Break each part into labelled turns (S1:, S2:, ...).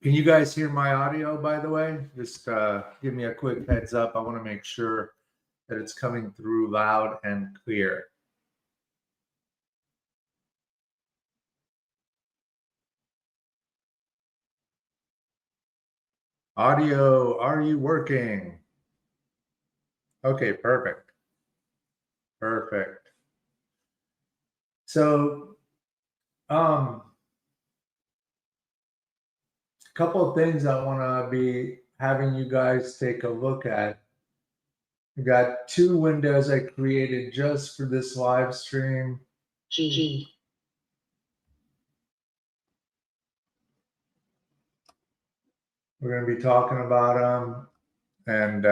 S1: Can you guys hear my audio, by the way? Just give me a quick heads up. I want to make sure that it's coming through loud and clear. Audio, are you working? Okay, perfect. Perfect. So, a couple of things I want to be having you guys take a look at. We got two windows I created just for this live stream.
S2: GG.
S1: We're going to be talking about them, and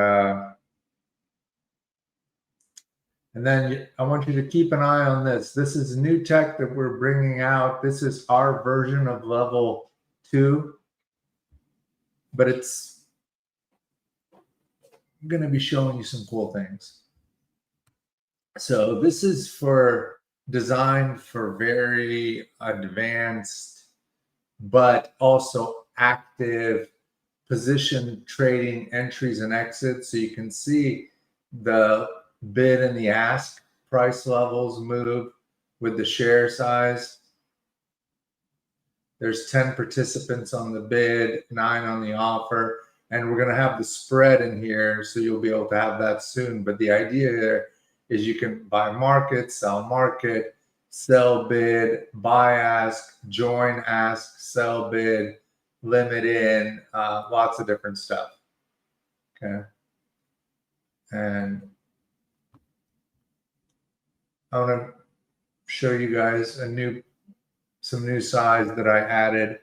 S1: then I want you to keep an eye on this. This is new tech that we're bringing out. This is our version of level 2, but it's going to be showing you some cool things. So this is designed for very advanced, but also active position trading entries and exits. So you can see the bid and the ask price levels move with the share size. There's 10 participants on the bid, 9 on the offer, and we're going to have the spread in here, so you'll be able to have that soon. But the idea here is you can buy market, sell, bid, buy ask, join ask, sell bid, limit in, lots of different stuff. Okay. And I want to show you guys some new size that I added.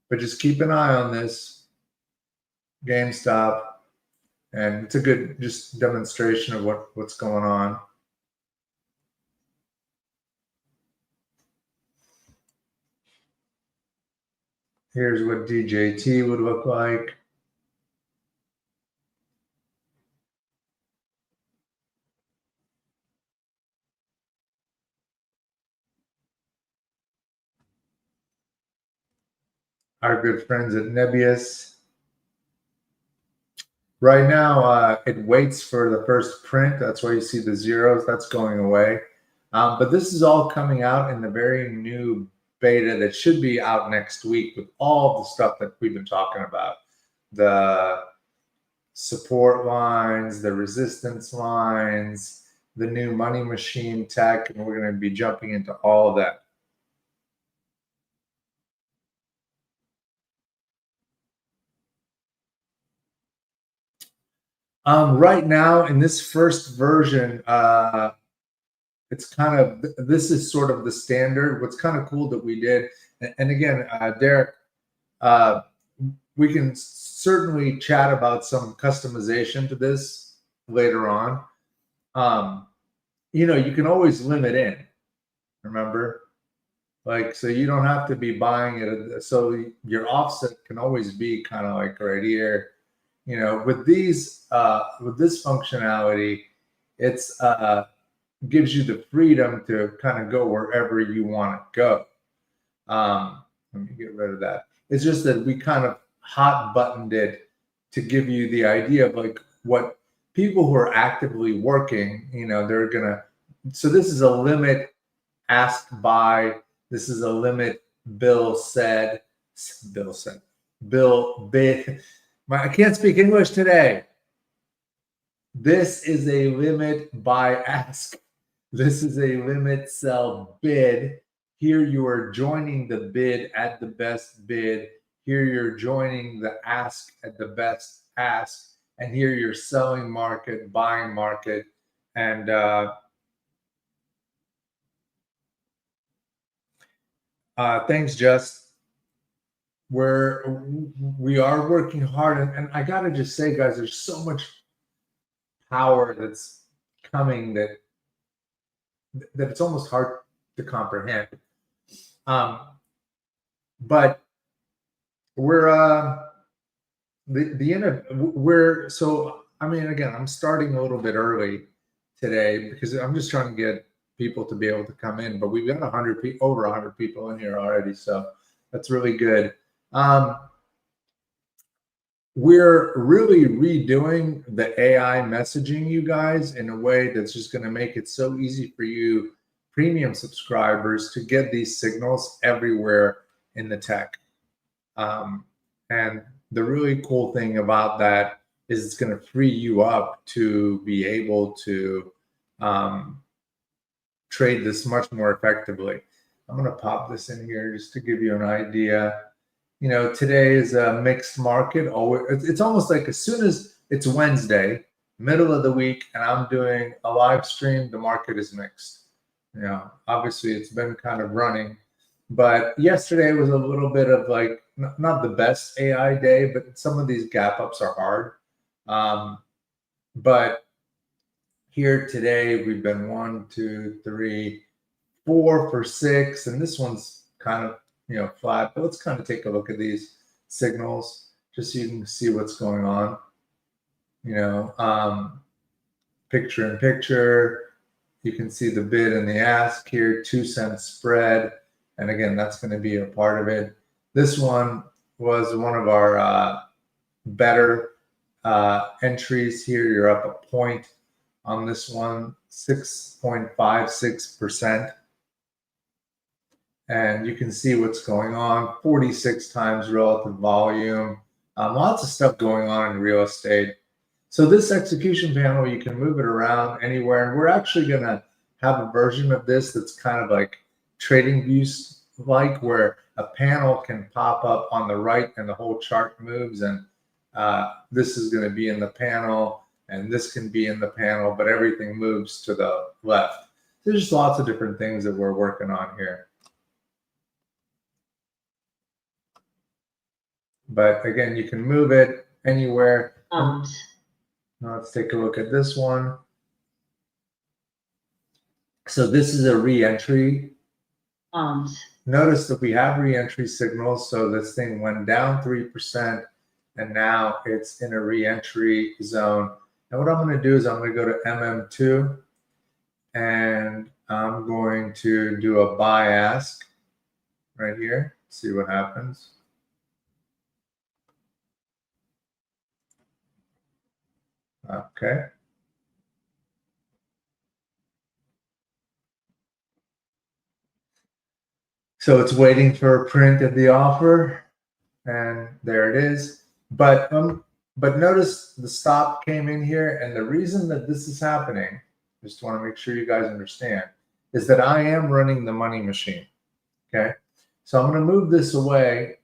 S1: But just keep an eye on this GameStop, and it's a good just demonstration of what's going on. Here's what DJT would look like. Our good friends at Nebius. Right now, it waits for the first print. That's why you see the zeros. That's going away. But this is all coming out in the very new beta that should be out next week with all the stuff that we've been talking about. The support lines, the resistance lines, the new money machine tech, and we're going to be jumping into all of that. Right now, in this first version, it's kind of, this is sort of the standard. What's kind of cool that we did, and again, Derek, we can certainly chat about some customization to this later on. You know, you can always limit in, remember? Like, so you don't have to be buying it. So your offset can always be kind of like right here. You know, with these, with this functionality, it's gives you the freedom to kind of go wherever you want to go. Let me get rid of that. It's just that we kind of hot buttoned it to give you the idea of like what people who are actively working, you know, they're gonna. So this is a limit ask buy. This is a limit bill bid. I can't speak English today. This is a limit buy ask. This is a limit sell bid. Here you are joining the bid at the best bid. Here you're joining the ask at the best ask. And here you're selling market, buying market. And thanks, Jess. We are working hard, and I gotta just say, guys, there's so much power that's coming that it's almost hard to comprehend. But we're so I mean, again, I'm starting a little bit early today because I'm just trying to get people to be able to come in. But we've got over 100 people in here already, so that's really good. We're really redoing the AI messaging, you guys, in a way that's just going to make it so easy for you premium subscribers to get these signals everywhere in the tech. And the really cool thing about that is it's going to free you up to be able to trade this much more effectively. I'm going to pop this in here just to give you an idea. You know, today is a mixed market. It's almost like as soon as it's Wednesday, middle of the week, and I'm doing a live stream, the market is mixed. You know, obviously it's been kind of running, but yesterday was a little bit of like, not the best AI day, but some of these gap ups are hard. But here today, we've been 1, 2, 3, 4 for 6, and this one's kind of, you know, flat. But let's kind of take a look at these signals just so you can see what's going on. You know, picture in picture, you can see the bid and the ask here, 2-cent spread. And again, that's going to be a part of it. This one was one of our better entries here. You're up a point on this one, 6.56%. And you can see what's going on, 46 times relative volume. Lots of stuff going on in real estate. So this execution panel, you can move it around anywhere. And we're actually going to have a version of this that's kind of like trading views, like where a panel can pop up on the right and the whole chart moves. And this is going to be in the panel, and this can be in the panel, but everything moves to the left. There's just lots of different things that we're working on here. But again, you can move it anywhere. Now let's take a look at this one. So this is a re-entry. Notice that we have re-entry signals. So this thing went down 3%, and now it's in a re-entry zone. And what I'm going to do is I'm going to go to MM2, and I'm going to do a buy ask right here. See what happens. Okay. So it's waiting for a print of the offer, and there it is. But notice the stop came in here, and the reason that this is happening, just want to make sure you guys understand, is that I am running the money machine. Okay. So I'm going to move this away,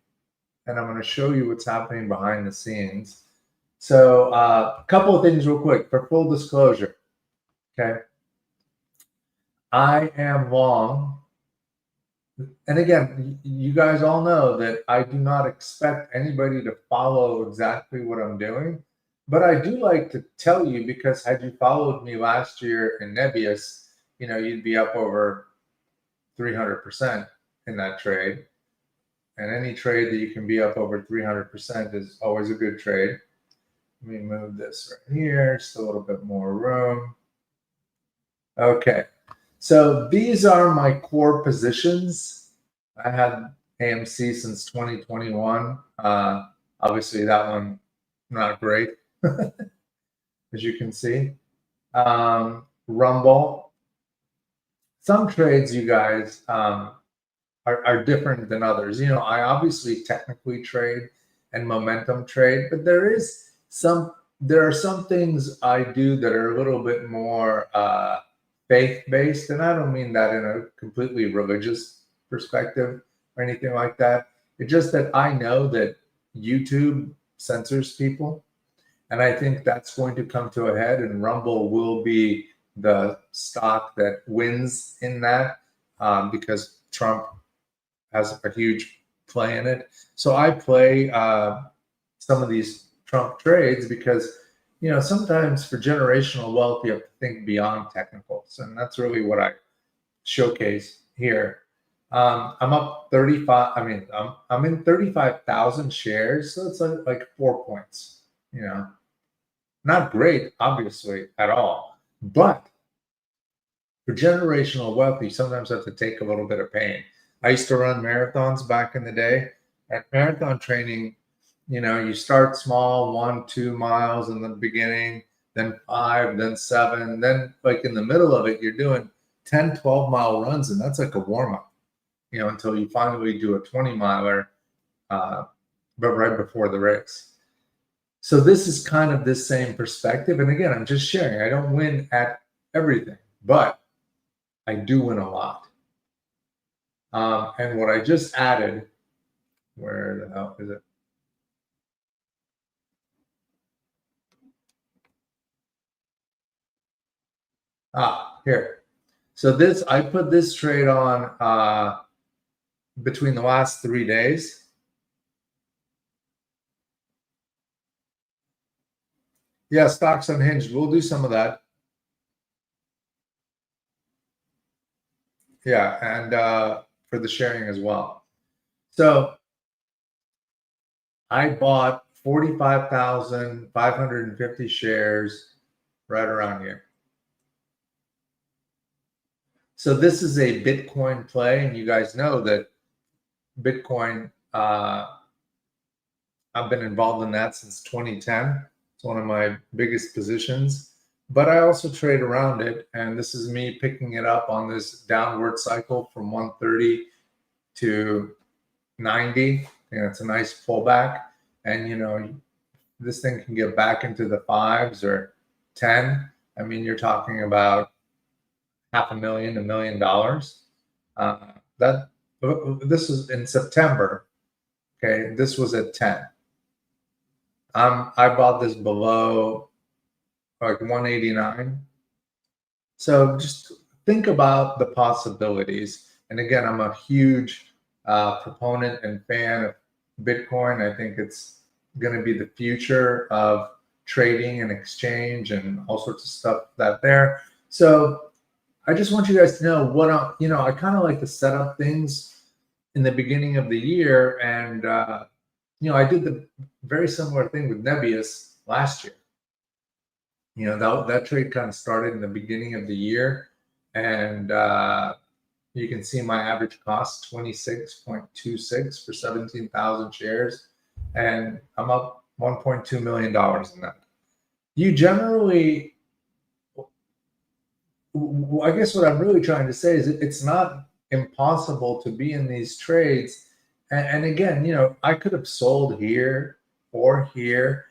S1: and I'm going to show you what's happening behind the scenes. So a couple of things real quick for full disclosure. Okay. I am long. And again, you guys all know that I do not expect anybody to follow exactly what I'm doing. But I do like to tell you, because had you followed me last year in Nebius, you know, you'd be up over 300% in that trade. And any trade that you can be up over 300% is always a good trade. Let me move this right here, just a little bit more room. Okay, so these are my core positions. I had AMC since 2021. Obviously, that one not great, as you can see. Rumble. Some trades, you guys, are different than others. You know, I obviously technically trade and momentum trade, but there are some things I do that are a little bit more faith-based, and I don't mean that in a completely religious perspective or anything like that. It's just that I know that YouTube censors people, and I think that's going to come to a head, and Rumble will be the stock that wins in that, because Trump has a huge play in it. So I play some of these Trump trades because, you know, sometimes for generational wealth, you have to think beyond technicals. And that's really what I showcase here. I'm up 35. I mean, I'm in 35,000 shares. So it's like 4 points, you know, not great, obviously, at all. But for generational wealth, you sometimes have to take a little bit of pain. I used to run marathons back in the day. At marathon training, you start small, 1-2 miles in the beginning, then 5, then 7, then like in the middle of it, you're doing 10, 12-mile runs, and that's like a warm-up, until you finally do a 20-miler, but right before the race. So this is kind of this same perspective. And again, I'm just sharing. I don't win at everything, but I do win a lot. And what I just added, where the hell is it? Here. So I put this trade on between the last 3 days. Yeah, stocks unhinged. We'll do some of that. Yeah, and for the sharing as well. So I bought 45,550 shares right around here. So this is a Bitcoin play, and you guys know that Bitcoin, I've been involved in that since 2010. It's one of my biggest positions, but I also trade around it. And this is me picking it up on this downward cycle from 130 to 90. It's a nice pullback. And, this thing can get back into the 5s or 10. I mean, you're talking about $500,000, $1 million. This was in September. Okay, this was at 10. I bought this below like 189. So just think about the possibilities. And again, I'm a huge proponent and fan of Bitcoin. I think it's going to be the future of trading and exchange and all sorts of stuff there. So I just want you guys to know what I kind of like to set up things in the beginning of the year. And, I did the very similar thing with Nebius last year. That trade kind of started in the beginning of the year. And you can see my average cost, 26.26 for 17,000 shares. And I'm up $1.2 million in that. You generally, I guess what I'm really trying to say is it's not impossible to be in these trades. And again, I could have sold here or here,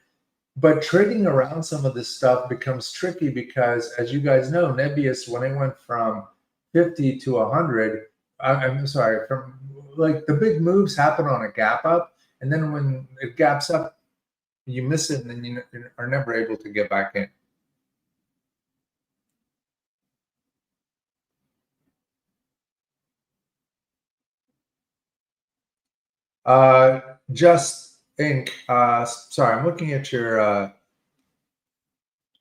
S1: but trading around some of this stuff becomes tricky because, as you guys know, Nebius, when it went from 50 to 100, I'm sorry, from like the big moves happen on a gap up. And then when it gaps up, you miss it and then you are never able to get back in. Just Inc. Sorry, I'm looking at your, are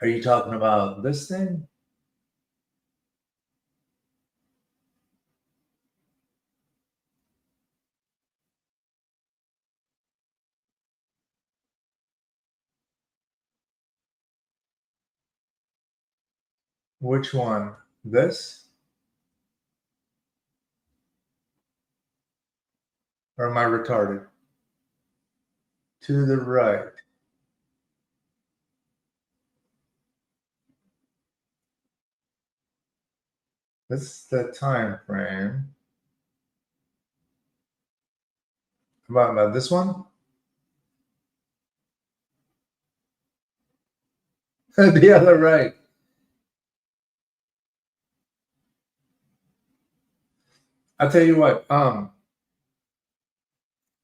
S1: you talking about this thing? Which one? This? Or am I retarded? To the right. This is the time frame. About this one? The other right. I'll tell you what,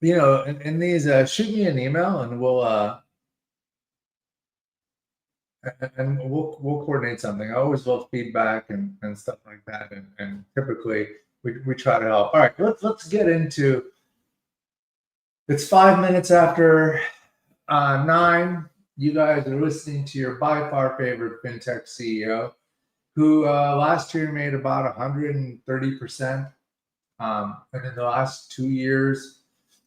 S1: in these, shoot me an email and we'll coordinate something. I always love feedback and stuff like that. And typically we try to help. All right, let's get into, it's 5 minutes after 9. You guys are listening to your by far favorite Fintech CEO, who last year made about 130%. And in the last 2 years,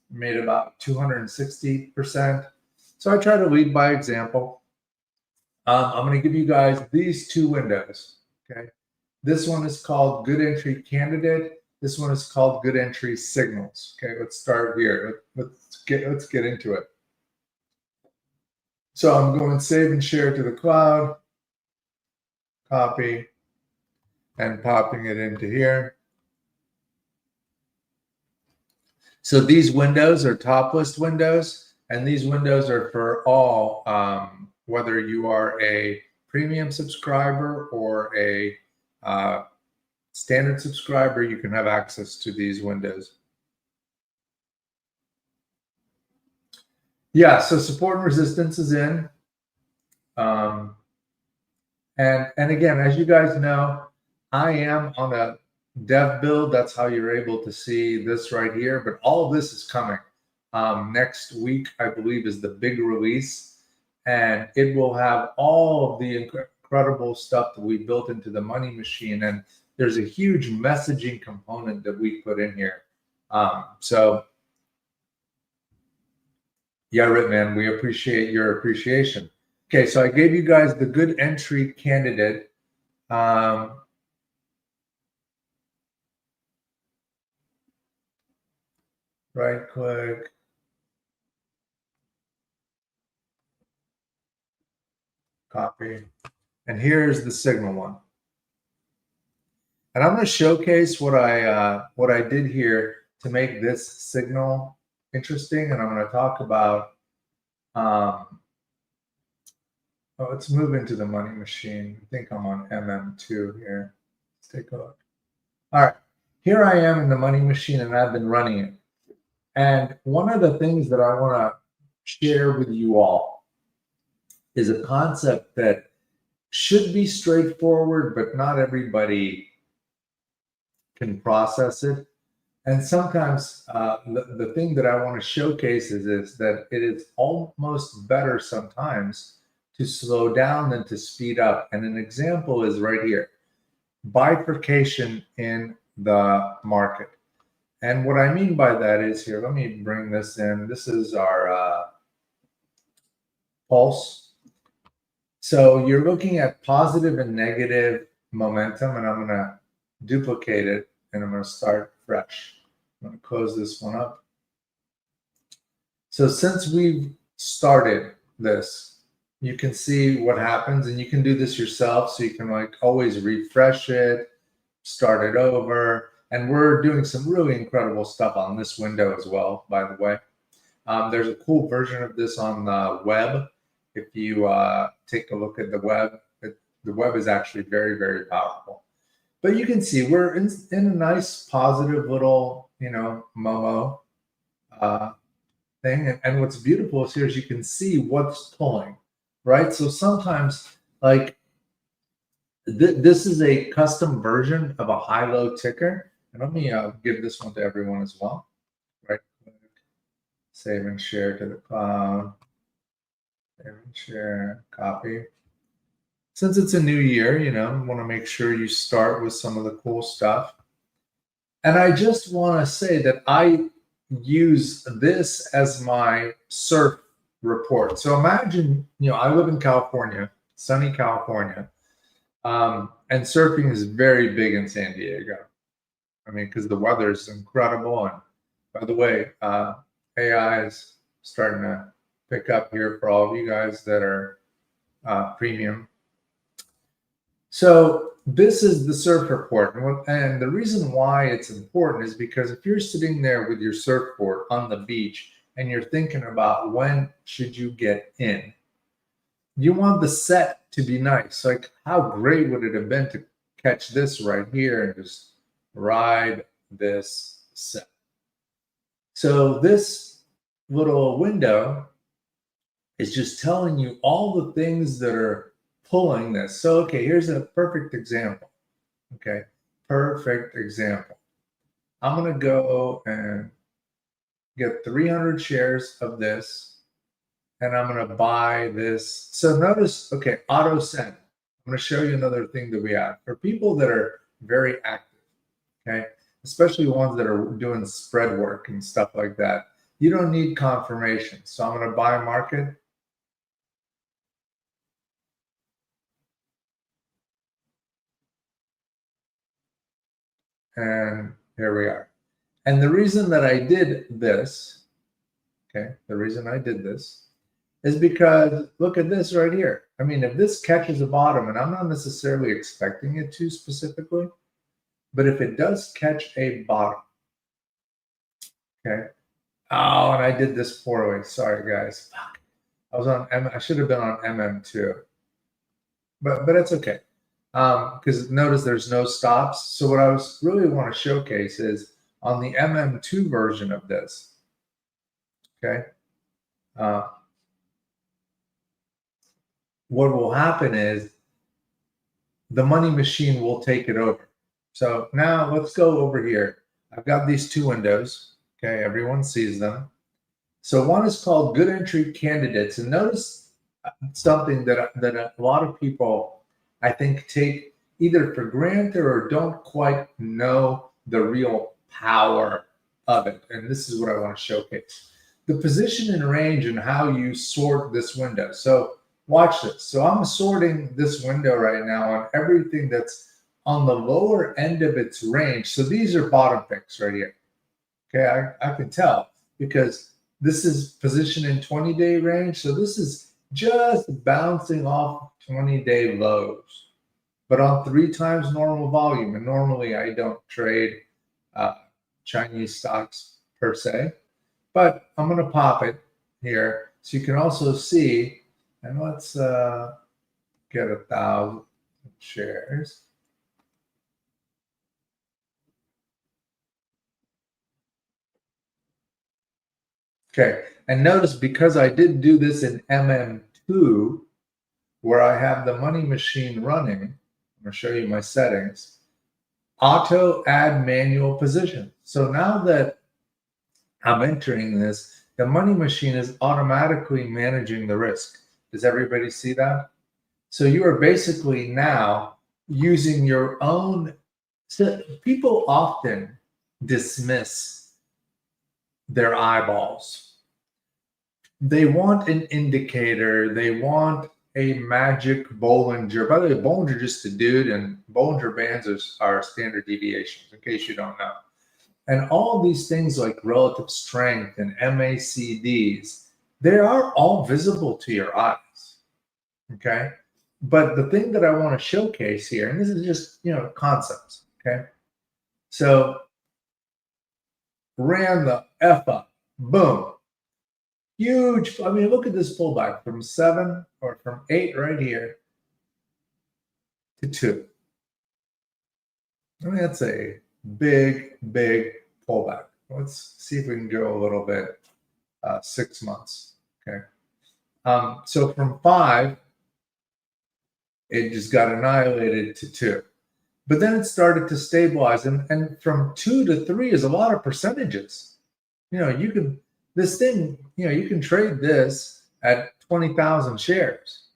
S1: made about 260%. So I try to lead by example. I'm going to give you guys these 2 windows. Okay. This one is called Good Entry Candidate. This one is called good entry signals. Okay, let's start here. Let's get into it. So I'm going save and share to the cloud, copy, and popping it into here. So these windows are top list windows, and these windows are for all, whether you are a premium subscriber or a standard subscriber, you can have access to these windows. Yeah, so support and resistance is in. And again, as you guys know, I am on a dev build. That's how you're able to see this right here. But all of this is coming. Next week, I believe, is the big release. And it will have all of the incredible stuff that we built into the money machine. And there's a huge messaging component that we put in here. So yeah, Rip, man, we appreciate your appreciation. Okay, so I gave you guys the good entry candidate. Right click. Copy. And here's the signal one. And I'm going to showcase what I did here to make this signal interesting. And I'm going to talk about, let's move into the money machine. I think I'm on MM2 here. Let's take a look. All right, here I am in the money machine and I've been running it. And one of the things that I want to share with you all is a concept that should be straightforward, but not everybody can process it. And sometimes the thing that I want to showcase is that it is almost better sometimes to slow down than to speed up. And an example is right here, bifurcation in the market. And what I mean by that is here, let me bring this in. This is our pulse. So you're looking at positive and negative momentum, and I'm going to duplicate it, and I'm going to start fresh. I'm going to close this one up. So since we've started this, you can see what happens, and you can do this yourself. So you can like always refresh it, start it over. And we're doing some really incredible stuff on this window as well, by the way. There's a cool version of this on the web. If you take a look at the web is actually very, very powerful. But you can see we're in a nice, positive little, Momo thing. And what's beautiful is here is you can see what's pulling, right? So sometimes, like, this is a custom version of a high-low ticker. And let me give this one to everyone as well. Right click, save and share to the cloud, save and share, copy. Since it's a new year, want to make sure you start with some of the cool stuff. And I just want to say that I use this as my surf report. So imagine, I live in California, sunny California, and surfing is very big in San Diego. I mean, because the weather is incredible. And by the way, AI is starting to pick up here for all of you guys that are premium. So this is the surf report. And the reason why it's important is because if you're sitting there with your surfboard on the beach and you're thinking about when should you get in, you want the set to be nice. Like, how great would it have been to catch this right here and just ride this set? So this little window is just telling you all the things that are pulling this. So, okay, here's a perfect example. Okay, perfect example. I'm going to go and get 300 shares of this, and I'm going to buy this. So notice, okay, auto send. I'm going to show you another thing that we have. For people that are very active, okay, especially ones that are doing spread work and stuff like that, you don't need confirmation. So I'm going to buy market. And Here we are. And the reason that I did this, okay, the reason I did this is because look at this right here. I mean, if this catches a bottom, and I'm not necessarily expecting it to specifically, but if it does catch a bottom, okay. Oh, and I did this poorly. Sorry, guys. Fuck. I was on I should have been on MM2, but it's okay. Because notice there's no stops. So what I was really want to showcase is on the MM2 version of this. Okay. What will happen is the money machine will take it over. So now let's go over here. I've got these two windows. Okay, everyone sees them. So one is called good entry candidates. And notice something that a lot of people, I think, take either for granted or don't quite know the real power of it. And this is what I want to showcase. The position and range and how you sort this window. So watch this. So I'm sorting this window right now on everything that's on the lower end of its range. So these are bottom picks right here. Okay, I can tell because this is position in 20-day range. So this is just bouncing off 20-day lows, but on 3 times normal volume. And normally I don't trade Chinese stocks per se, but I'm going to pop it here so you can also see. And let's get 1,000 shares. Okay, and notice because I did do this in MM2, where I have the money machine running, I'm going to show you my settings, auto add manual position. So now that I'm entering this, the money machine is automatically managing the risk. Does everybody see that? So you are basically now using your own. So people often dismiss their eyeballs. They want an indicator. They want a magic Bollinger. By the way, Bollinger just a dude, and Bollinger bands are standard deviations, in case you don't know. And all these things like relative strength and MACDs, they are all visible to your eyes. Okay. But the thing that I want to showcase here, and this is just, concepts. Okay. So ran the F up, boom. Huge. I mean, look at this pullback from 7 or from 8 right here to 2. I mean, that's a big, big pullback. Let's see if we can go a little bit 6 months. Okay. So from 5, it just got annihilated to 2. But then it started to stabilize. And from 2 to 3 is a lot of percentages. You can, this thing, you can trade this at 20,000 shares.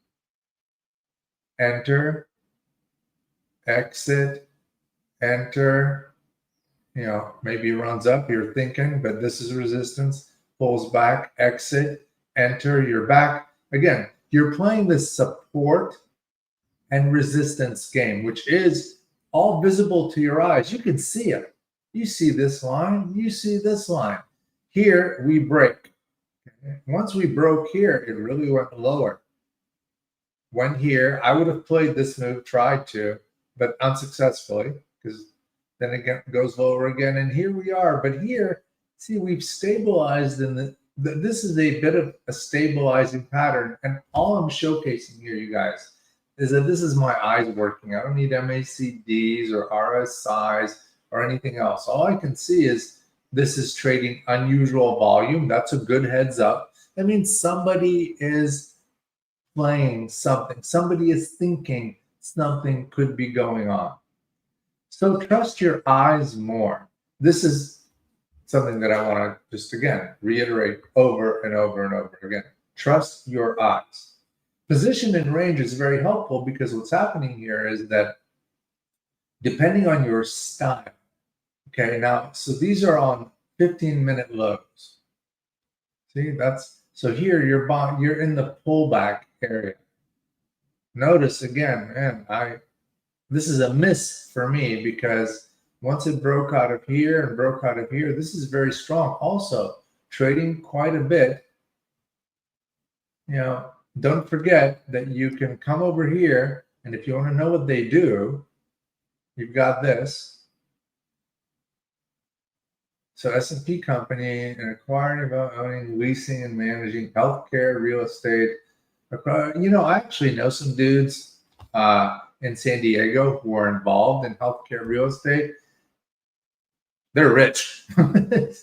S1: Enter, exit, enter, maybe runs up, you're thinking, but this is resistance, pulls back, exit, enter, you're back. Again, you're playing this support and resistance game, which is all visible to your eyes. You can see it. You see this line, you see this line. Here we break. Once we broke here, it really went lower. Went here, I would have played this move, tried to, but unsuccessfully, because then it goes lower again. And here we are. But here, see, we've stabilized in this is a bit of a stabilizing pattern. And all I'm showcasing here, you guys, is that this is my eyes working. I don't need MACDs or RSIs or anything else. All I can see is this is trading unusual volume. That's a good heads up. That means somebody is playing something. Somebody is thinking something could be going on. So trust your eyes more. This is something that I want to just, again, reiterate over and over and over again. Trust your eyes. Position and range is very helpful because what's happening here is that depending on your style, okay, now, so these are on 15-minute lows. See, so here you're in the pullback area. Notice again, man, this is a miss for me because Once it broke out of here and broke out of here, this is very strong. Also, trading quite a bit. Don't forget that you can come over here, and if you want to know what they do, you've got this. So S&P company and acquiring, owning, leasing, and managing healthcare, real estate. I actually know some dudes in San Diego who are involved in healthcare real estate. They're rich.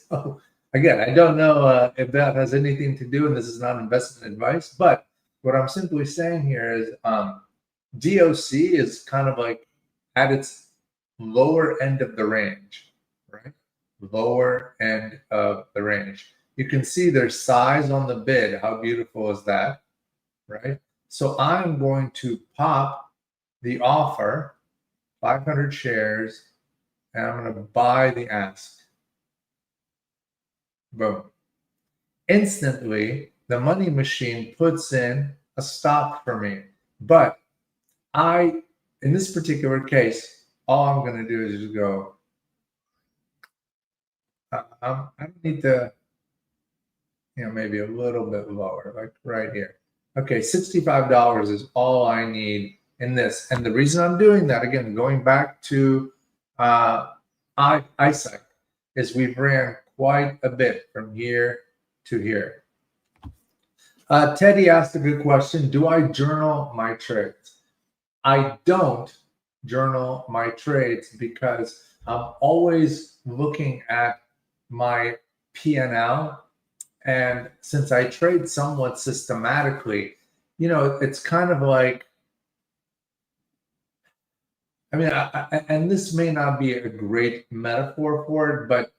S1: So again, I don't know if that has anything to do, and this is not investment advice, but what I'm simply saying here is DOC is kind of like at its lower end of the range, right? Lower end of the range. You can see there's size on the bid. How beautiful is that, right? So I'm going to pop the offer, 500 shares, and I'm going to buy the ask. Boom. Instantly, the money machine puts in a stop for me. But in this particular case, all I'm going to do is just go, I don't need to, maybe a little bit lower, like right here. Okay, $65 is all I need in this. And the reason I'm doing that, again, going back to eyesight, is we've ran quite a bit from here to here. Teddy asked a good question. Do I journal my trades? I don't journal my trades because I'm always looking at my P&L. And since I trade somewhat systematically, it's kind of like, and this may not be a great metaphor for it, but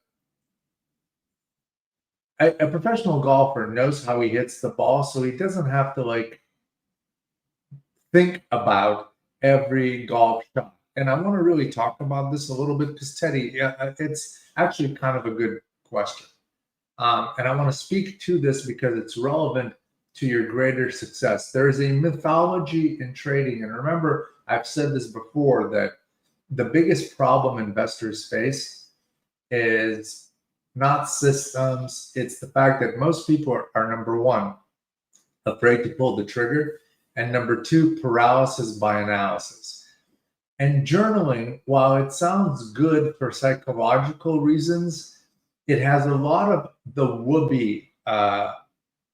S1: a professional golfer knows how he hits the ball, so he doesn't have to think about every golf shot. And I want to really talk about this a little bit because Teddy, it's actually kind of a good question. And I want to speak to this because it's relevant to your greater success. There is a mythology in trading. And remember, I've said this before, that the biggest problem investors face is not systems. It's the fact that most people are number one, afraid to pull the trigger, and number two, paralysis by analysis. And journaling, while it sounds good for psychological reasons, it has a lot of the whoopee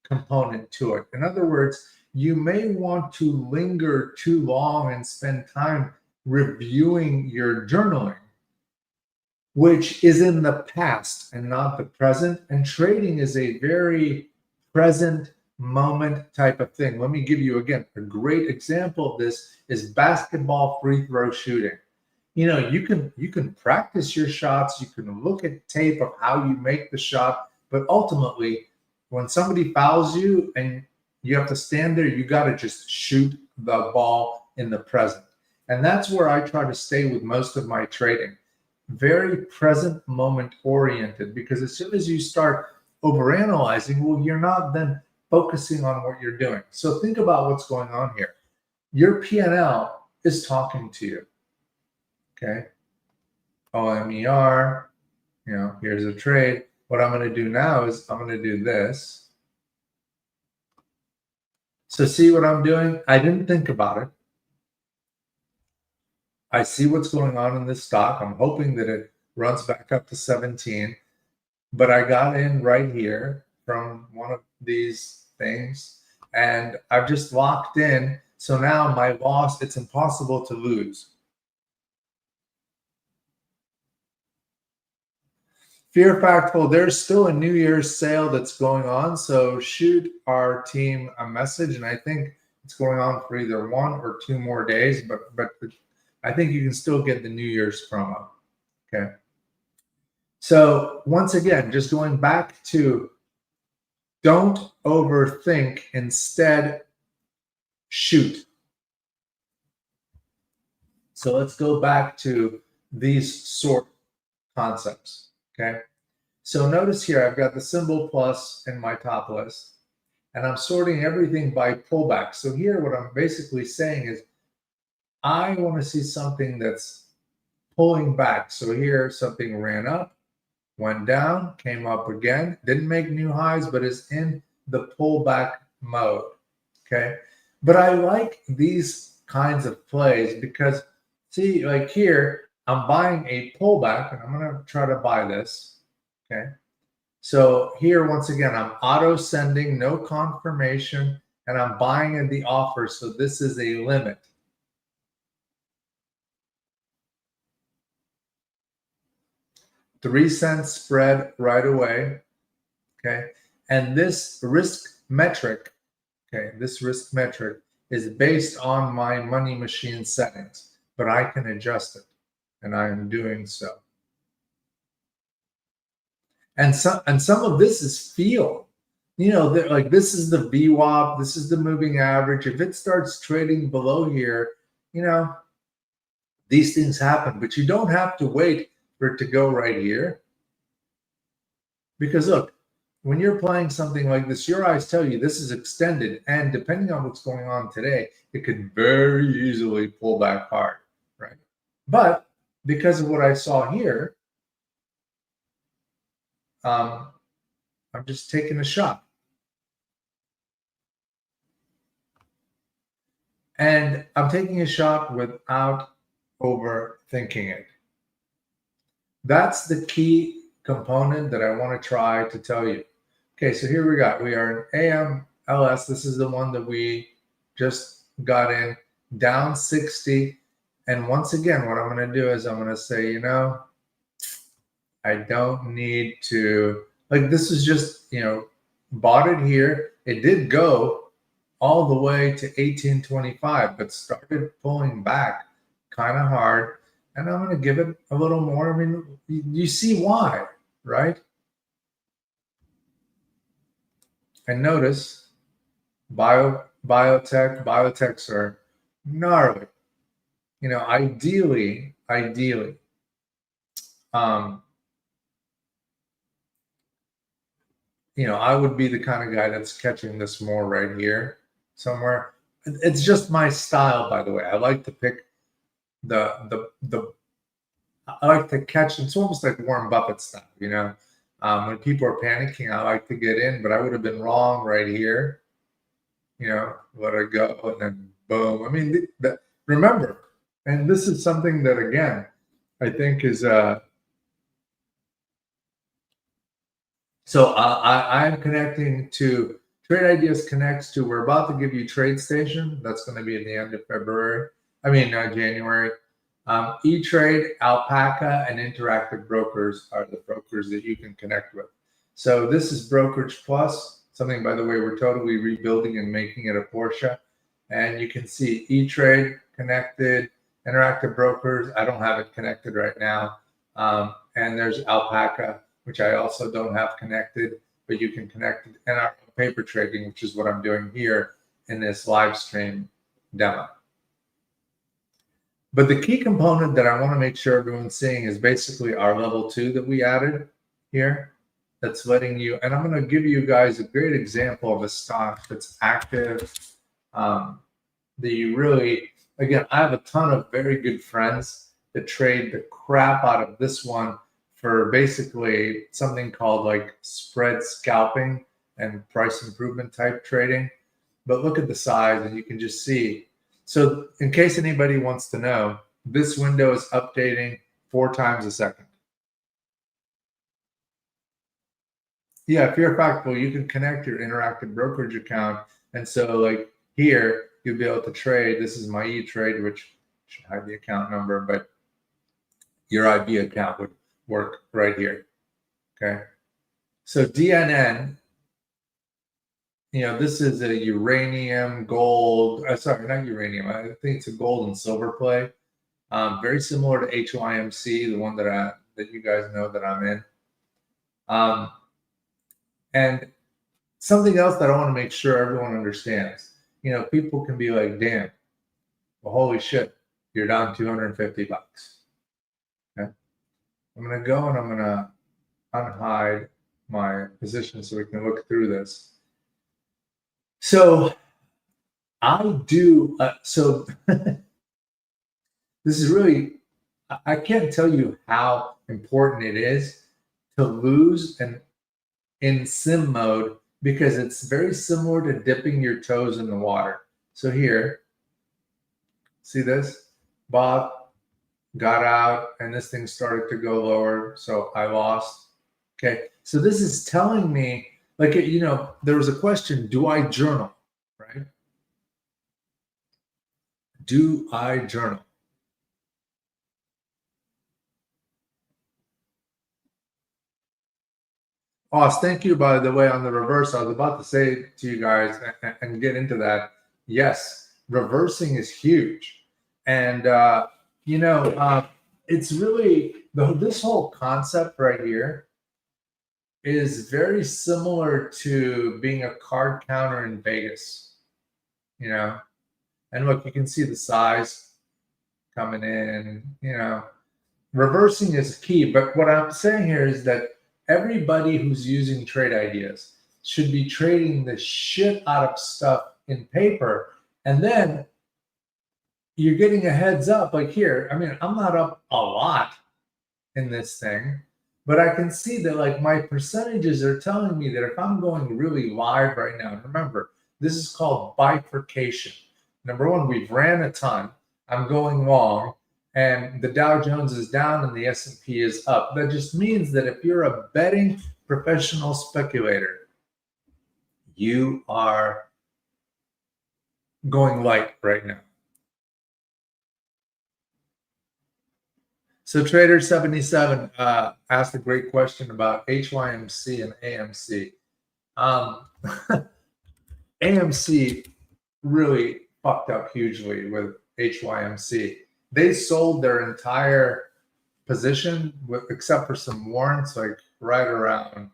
S1: component to it. In other words, you may want to linger too long and spend time reviewing your journaling, which is in the past and not the present. And trading is a very present moment type of thing. Let me give you, again, a great example of this is basketball free throw shooting. You can practice your shots, you can look at tape of how you make the shot, but ultimately, when somebody fouls you and you have to stand there, you got to just shoot the ball in the present. And that's where I try to stay with most of my trading. Very present moment oriented, because as soon as you start overanalyzing, well, you're not then focusing on what you're doing. So think about what's going on here. Your P&L is talking to you. Okay. OMER, here's a trade. What I'm going to do now is I'm going to do this. So see what I'm doing? I didn't think about it. I see what's going on in this stock. I'm hoping that it runs back up to 17, but I got in right here from one of these things and I've just locked in. So now my loss, it's impossible to lose. Fear Factful, there's still a New Year's sale that's going on. So shoot our team a message. And I think it's going on for either 1 or 2 more days, but I think you can still get the New Year's promo. Okay. So once again, just going back to don't overthink, instead shoot. So let's go back to these sort concepts. Okay. So notice here, I've got the symbol plus in my top list, and I'm sorting everything by pullback. So here, what I'm basically saying is I want to see something that's pulling back. So here something ran up, went down, came up again, didn't make new highs, but is in the pullback mode. Okay. But I like these kinds of plays because, see, like here, I'm buying a pullback and I'm going to try to buy this. Okay. So here, once again, I'm auto sending, no confirmation, and I'm buying in the offer. So this is a limit. $0.03 spread right away. Okay. And this risk metric, okay, this risk metric is based on my money machine settings, but I can adjust it, and I am doing so. And some of this is feel. You know, like this is the VWAP, this is the moving average. If it starts trading below here, you know, these things happen, but you don't have to wait for it to go right here. Because look, when you're playing something like this, your eyes tell you this is extended, and depending on what's going on today, it could very easily pull back hard, right? But because of what I saw here, I'm just taking a shot. And I'm taking a shot without overthinking it. That's the key component that I want to try to tell you. Okay, so here we are in AMLS. This is the one that we just got in, down 60. And once again, what I'm going to do is I'm going to say, you know, I don't need to, like, this is just, you know, bought it here. It did go all the way to 1825, but started pulling back kind of hard. And I'm going to give it a little more. I mean, you see why, right? And notice biotechs are gnarly. You know, ideally, you know, I would be the kind of guy that's catching this more right here somewhere. It's just my style, by the way. I like to pick I like to catch. It's almost like Warren Buffett style, you know. When people are panicking, I like to get in, but I would have been wrong right here. You know, let it go, and then boom. I mean, remember, and this is something that again, I think is so I'm connecting to Trade Ideas connects to. We're about to give you TradeStation. That's going to be at the end of February. I mean January. E-Trade, Alpaca, and Interactive Brokers are the brokers that you can connect with. So this is Brokerage Plus, something, by the way, we're totally rebuilding and making it a Porsche. And you can see E-Trade connected, Interactive Brokers. I don't have it connected right now. And there's Alpaca, which I also don't have connected, but you can connect it. And our paper trading, which is what I'm doing here in this live stream demo. But the key component that I want to make sure everyone's seeing is basically our level 2 that we added here. That's letting you, and I'm going to give you guys a great example of a stock that's active. That you really, again, I have a ton of very good friends that trade the crap out of this one for basically something called like spread scalping and price improvement type trading. But look at the size, and you can just see. So in case anybody wants to know, this window is updating 4 times a second. Yeah, if you're factful, you can connect your interactive brokerage account. And so like here, you'll be able to trade. This is my E-Trade, which should hide the account number, but your IB account would work right here. Okay. So DNN, you know, this is a uranium, gold, sorry, not uranium. I think it's a gold and silver play. Very similar to HYMC, the one that you guys know that I'm in. And something else that I want to make sure everyone understands, you know, people can be like, damn, well, holy shit, you're down 250 bucks. Okay. I'm going to go and I'm going to unhide my position so we can look through this. So I do, so this is really I can't tell you how important it is to lose and in sim mode because it's very similar to dipping your toes in the water. So here, see this? Bob got out and this thing started to go lower. So I lost. Okay. So this is telling me, like, there was a question, do I journal? Right? Do I journal? Oz, thank you, by the way, on the reverse. I was about to say to you guys and get into that. Yes, reversing is huge. And, it's really this whole concept right here is very similar to being a card counter in Vegas, you know. And look, you can see the size coming in, reversing is key. But what I'm saying here is that everybody who's using trade ideas should be trading the shit out of stuff in paper. And then you're getting a heads up. Like here, I mean, I'm not up a lot in this thing, but I can see that like my percentages are telling me that if I'm going really live right now, and remember, this is called bifurcation. Number one, we've ran a ton. I'm going long and the Dow Jones is down and the S&P is up. That just means that if you're a betting professional speculator, you are going light right now. So Trader 77 asked a great question about HYMC and AMC. AMC really fucked up hugely with HYMC. They sold their entire position, except for some warrants, like right around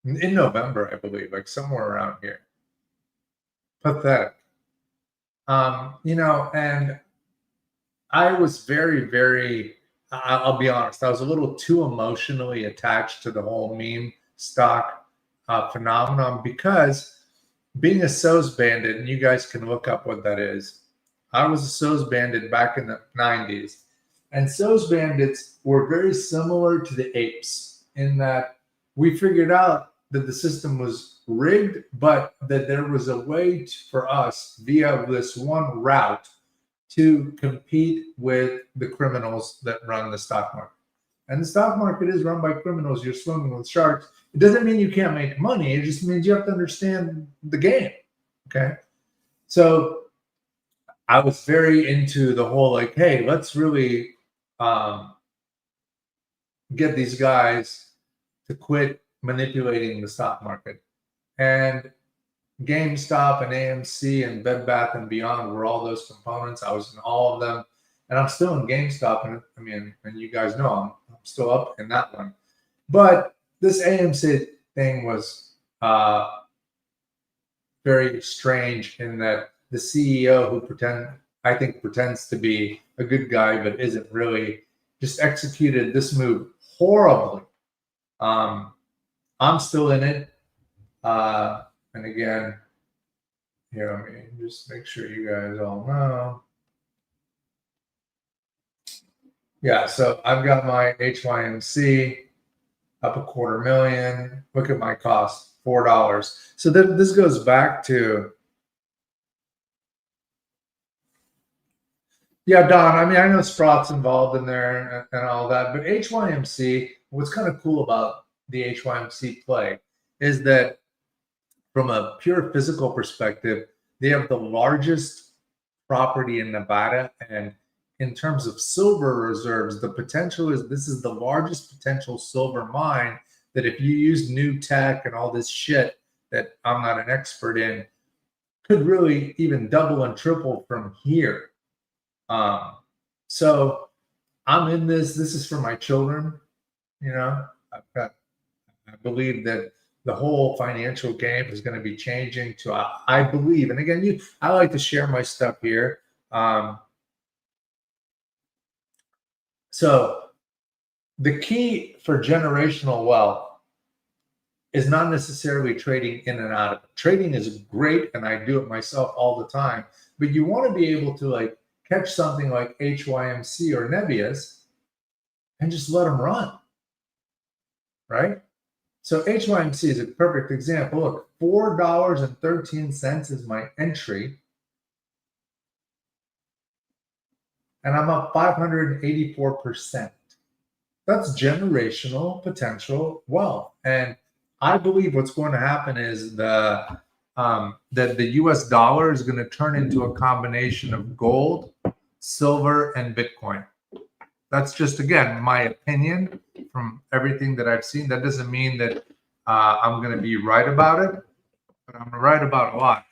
S1: in November, I believe, like somewhere around here. Pathetic. And I was very, very, I'll be honest, I was a little too emotionally attached to the whole meme stock phenomenon because being a SOS bandit, and you guys can look up what that is. I was a SOS bandit back in the 90s. And SOS bandits were very similar to the apes in that we figured out that the system was rigged, but that there was a way for us via this one route to compete with the criminals that run the stock market. And the stock market is run by criminals. You're swimming with sharks. It doesn't mean you can't make money. It just means you have to understand the game. Okay. So I was very into the whole like, hey, let's really get these guys to quit manipulating the stock market. And GameStop and AMC and Bed Bath and Beyond were all those components. I was in all of them, and I'm still in GameStop. And I mean, and you guys know I'm still up in that one. But this AMC thing was very strange in that the CEO who pretends to be a good guy but isn't really, just executed this move horribly. I'm still in it. And again, just make sure you guys all know. Yeah, so I've got my HYMC up $250,000. Look at my cost, $4. So this goes back to, yeah, Don, I mean, I know Sprott's involved in there and all that, but HYMC, what's kind of cool about the HYMC play is that from a pure physical perspective, they have the largest property in Nevada. And in terms of silver reserves, the potential is this is the largest potential silver mine that if you use new tech and all this shit that I'm not an expert in, could really even double and triple from here. So I'm in this. This is for my children. I believe that the whole financial game is going to be changing to, I believe, and again, I like to share my stuff here. So the key for generational wealth is not necessarily trading in and out of it. Trading is great, and I do it myself all the time, but you want to be able to like catch something like HYMC or Nebius and just let them run, right? So HYMC is a perfect example. Look, $4.13 is my entry, and I'm up 584%. That's generational potential wealth. And I believe what's going to happen is that the US dollar is going to turn into a combination of gold, silver, and Bitcoin. That's just, again, my opinion from everything that I've seen. That doesn't mean that I'm going to be right about it, but I'm right about a lot.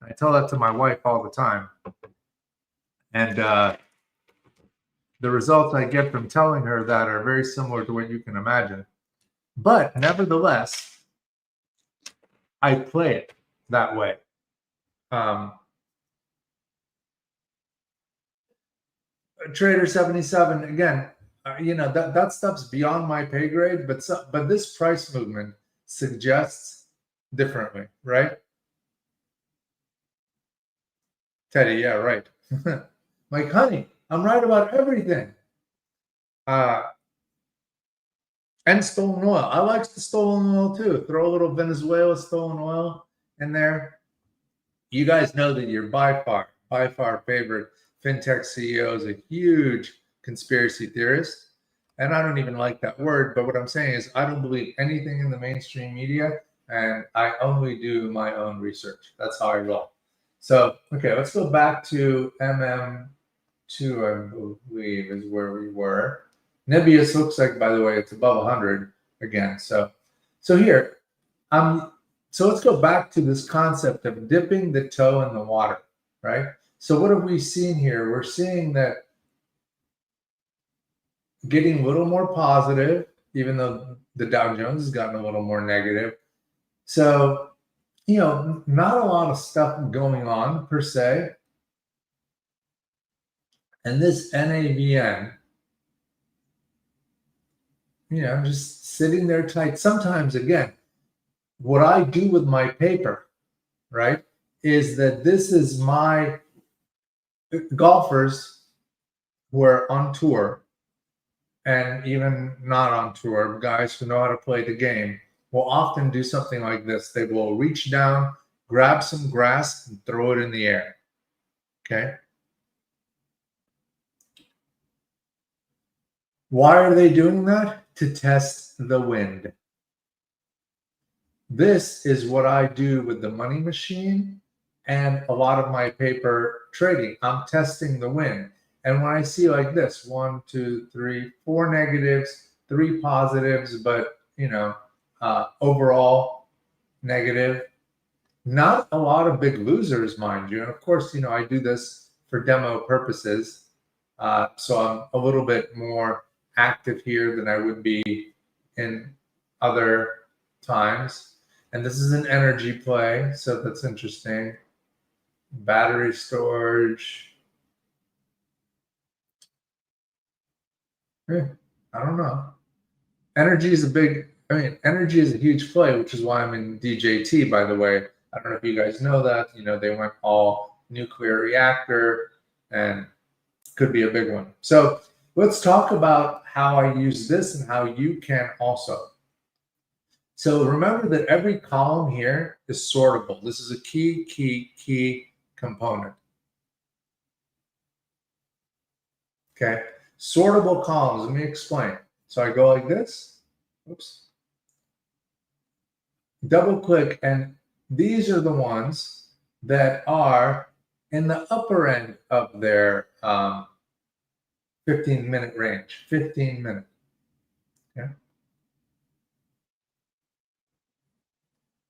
S1: I tell that to my wife all the time. And the results I get from telling her that are very similar to what you can imagine. But nevertheless, I play it that way. Trader 77, again, that stuff's beyond my pay grade, but this price movement suggests differently, right? Teddy, yeah, right. Like, honey, I'm right about everything. And stolen oil. I like the stolen oil too. Throw a little Venezuela stolen oil in there. You guys know that your by far favorite Fintech CEO is a huge conspiracy theorist. And I don't even like that word, but what I'm saying is I don't believe anything in the mainstream media, and I only do my own research. That's how I roll. So, okay, let's go back to MM2, I believe is where we were. Nebius looks like, by the way, it's above 100 again. So here, so let's go back to this concept of dipping the toe in the water, right? So what have we seen here? We're seeing that getting a little more positive, even though the Dow Jones has gotten a little more negative. So, not a lot of stuff going on per se. And this NAVN, just sitting there tight. Sometimes, again, what I do with my paper, right, is that this is my golfers who are on tour, and even not on tour, guys who know how to play the game, will often do something like this. They will reach down, grab some grass, and throw it in the air. Okay. Why are they doing that? To test the wind. This is what I do with the money machine and a lot of my paper trading. I'm testing the wind. And when I see like this, 1, 2, 3, 4 negatives, 3 positives, but overall negative, not a lot of big losers, mind you. And of course, I do this for demo purposes. So I'm a little bit more active here than I would be in other times. And this is an energy play, so that's interesting. Battery storage. I don't know. Energy is energy is a huge play, which is why I'm in DJT, by the way. I don't know if you guys know that. They went all nuclear reactor, and could be a big one. So let's talk about how I use this and how you can also. So remember that every column here is sortable. This is a key component. Okay, sortable columns. Let me explain. So I go like this. Oops. Double click, and these are the ones that are in the upper end of their 15-minute range. 15 minute. Okay.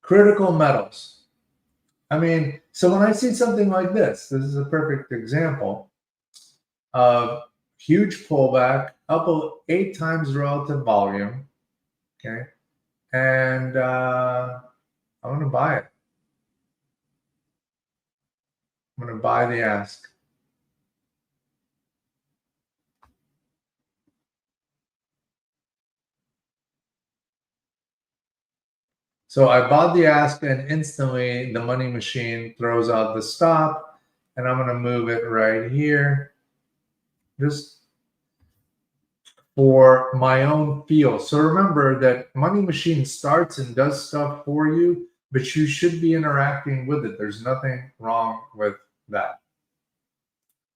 S1: Critical metals. So when I see something like this is a perfect example of huge pullback, up 8 times relative volume. Okay. And I'm going to buy it. I'm going to buy the ask. So I bought the ask, and instantly the money machine throws out the stop, and I'm going to move it right here, just for my own feel. So remember that Money Machine starts and does stuff for you, but you should be interacting with it. There's nothing wrong with that.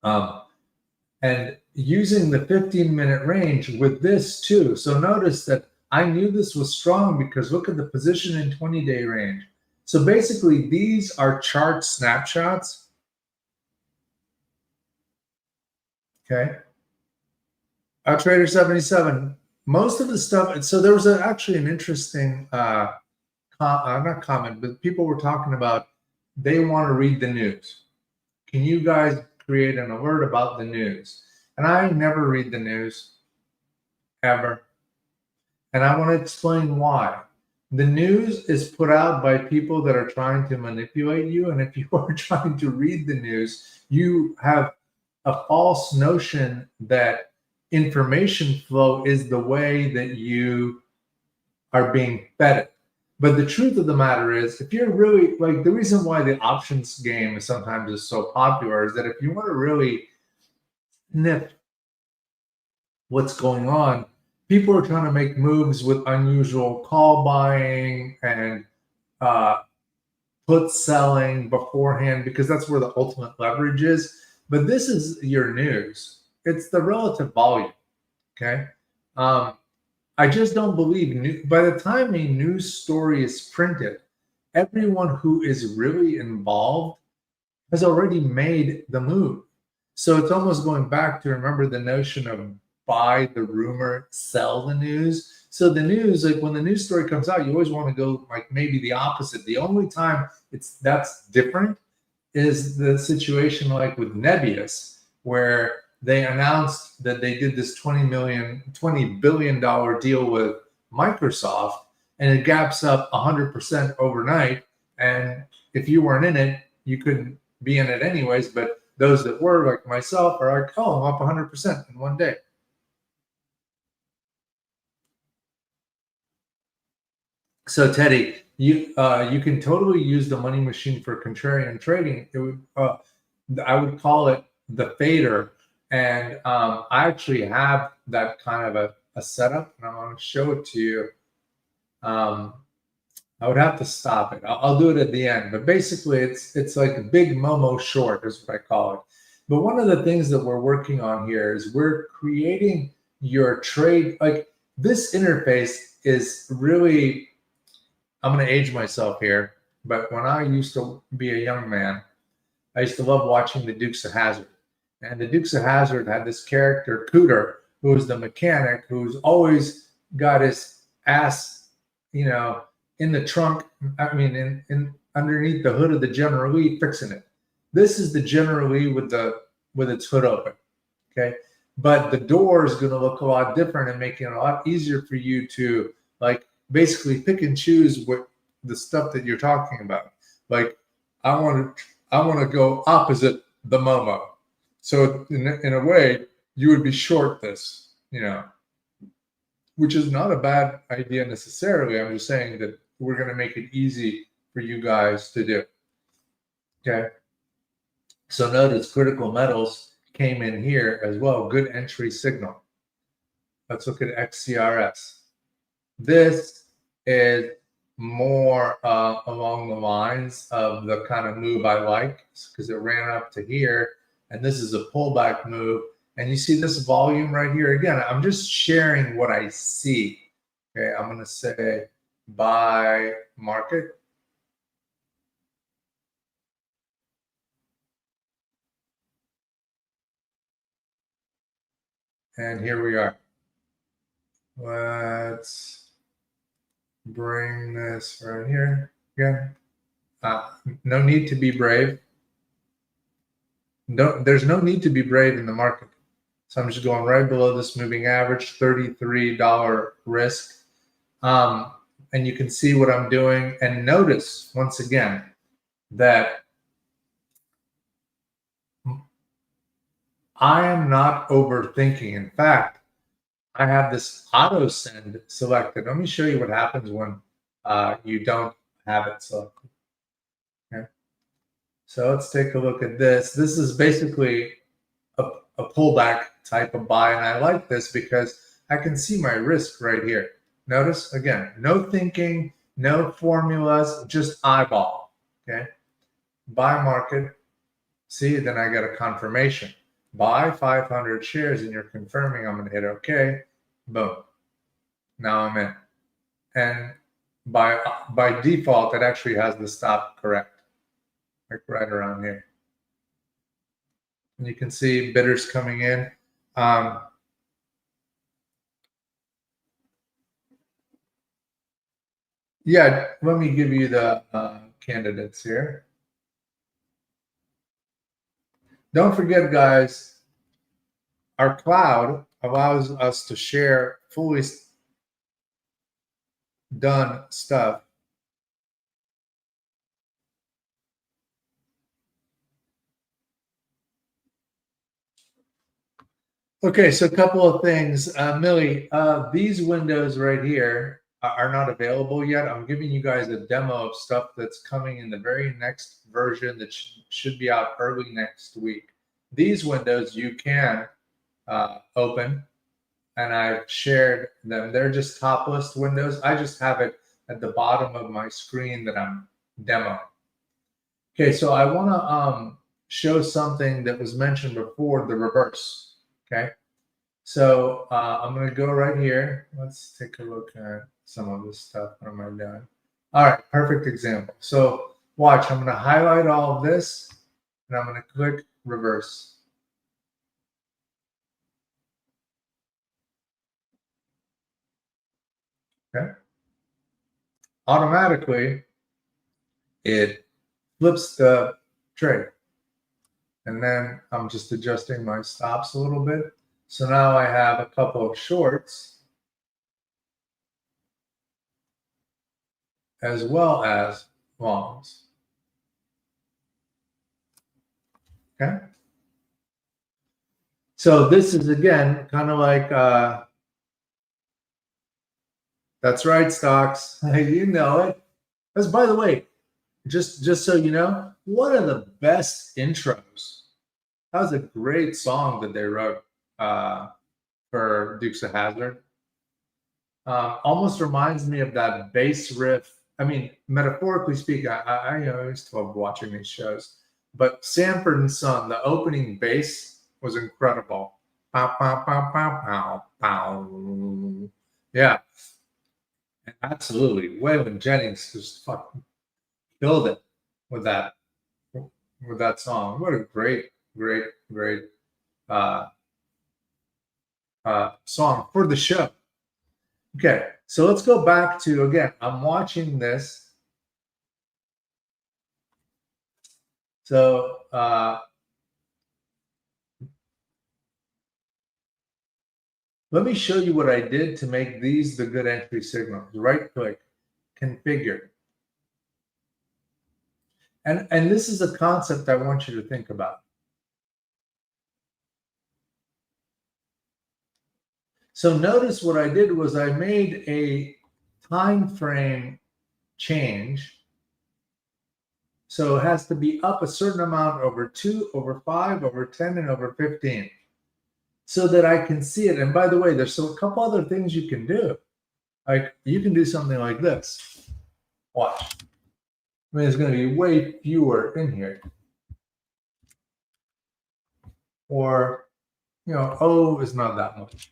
S1: And using the 15-minute range with this too. So notice that I knew this was strong because look at the position in 20-day range. So basically, these are chart snapshots. Okay. Trader 77. Most of the stuff. So there was actually an interesting, not comment, but people were talking about they want to read the news. Can you guys create an alert about the news? And I never read the news ever. And I want to explain why. The news is put out by people that are trying to manipulate you. And if you are trying to read the news, you have a false notion that information flow is the way that you are being fed it. But the truth of the matter is, if you're really like, the reason why the options game sometimes is so popular is that if you want to really sniff what's going on, people are trying to make moves with unusual call buying and put selling beforehand because that's where the ultimate leverage is. But this is your news. It's the relative volume. Okay. I just don't believe by the time a news story is printed, everyone who is really involved has already made the move. So it's almost going back to remember the notion of buy the rumor, sell the news. So the news, like when the news story comes out, you always want to go like maybe the opposite. The only time that's different is the situation like with Nebius, where they announced that they did this $20 billion deal with Microsoft, and it gaps up 100% overnight. And if you weren't in it, you couldn't be in it anyways. But those that were, like myself, are like, oh, I'm up 100% in one day. So Teddy, you can totally use the Money Machine for contrarian trading. It would, I would call it the fader. And I actually have that kind of a setup, and I want to show it to you. I would have to stop it. I'll do it at the end. But basically, it's like a big Momo short is what I call it. But one of the things that we're working on here is we're creating your trade. Like this interface is really, I'm going to age myself here, but when I used to be a young man, I used to love watching the Dukes of Hazzard. And the Dukes of Hazzard had this character, Cooter, who was the mechanic, who's always got his ass, in the trunk. I mean, in underneath the hood of the General Lee, fixing it. This is the General Lee with its hood open. Okay, but the door is going to look a lot different and making it a lot easier for you to like basically pick and choose what the stuff that you're talking about. Like, I want to go opposite the Momo. So in a way, you would be short this, which is not a bad idea necessarily. I'm just saying that we're going to make it easy for you guys to do. Okay. So notice critical metals came in here as well. Good entry signal. Let's look at XCRS. This is more along the lines of the kind of move I like because it ran up to here. And this is a pullback move. And you see this volume right here. Again, I'm just sharing what I see. Okay, I'm going to say buy market. And here we are. Let's bring this right here again. No need to be brave. There's no need to be brave in the market. So I'm just going right below this moving average, $33 risk. And you can see what I'm doing. And notice, once again, that I am not overthinking. In fact, I have this auto send selected. Let me show you what happens when you don't have it selected. Okay. So let's take a look at this. This is basically a pullback type of buy, and I like this because I can see my risk right here. Notice, again, no thinking, no formulas, just eyeball, okay? Buy market, see, then I get a confirmation. Buy 500 shares, and you're confirming I'm going to hit OK. Boom. Now I'm in. And by default, it actually has the stop correct, like right around here. And you can see bidders coming in. Yeah, let me give you the candidates here. Don't forget, guys, our cloud allows us to share fully done stuff. Okay, so a couple of things. Millie, these windows right here are not available yet. I'm giving you guys a demo of stuff that's coming in the very next version that should be out early next week. These windows you can open, and I've shared them. They're just top list windows. I just have it at the bottom of my screen that I'm demoing. Okay, so I want to show something that was mentioned before, the reverse. Okay, so I'm going to go right here. Let's take a look at some of this stuff. What am I doing? All right, perfect example. So watch, I'm going to highlight all of this, and I'm going to click reverse. Okay. Automatically, it flips the trade. And then I'm just adjusting my stops a little bit. So now I have a couple of shorts as well as longs. Okay. So this is, again, kind of like, that's right, stocks. You know it. Because, by the way, just so you know, one of the best intros. That was a great song that they wrote for Dukes of Hazzard. Almost reminds me of that bass riff. I mean, metaphorically speaking, I used to love watching these shows. But Sanford and Son, the opening bass was incredible. Pow, pow, pow, pow, pow, pow. Yeah, absolutely. Waylon Jennings just fucking killed it with that song. What a great song for the show. Okay, so let's go back to, again, I'm watching this. So let me show you what I did to make these the good entry signals. Right click, configure. And this is a concept I want you to think about. So notice what I did was I made a time frame change. So it has to be up a certain amount over 2, over 5, over 10, and over 15, so that I can see it. And by the way, there's a couple other things you can do. Like, you can do something like this. Watch. I mean, there's going to be way fewer in here. Or, O is not that much.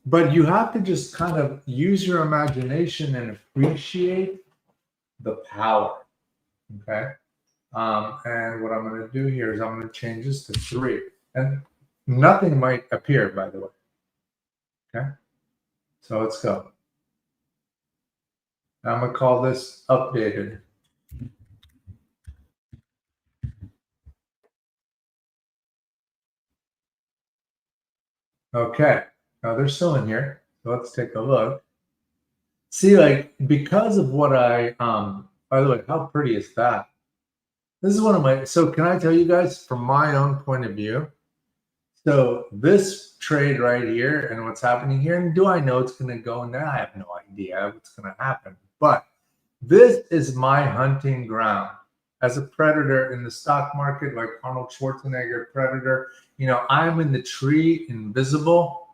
S1: But you have to just kind of use your imagination and appreciate the power, okay? And what I'm going to do here is I'm going to change this to 3. And nothing might appear, by the way, okay? So let's go. Now I'm going to call this updated. Okay, now they're still in here. So let's take a look. See, like, because of what I, by the way, how pretty is that? This is one of my, so can I tell you guys from my own point of view? So this trade right here and what's happening here, and do I know it's going to go in there? I have no idea what's going to happen. But this is my hunting ground. As a predator in the stock market, like Arnold Schwarzenegger, predator, I'm in the tree, invisible.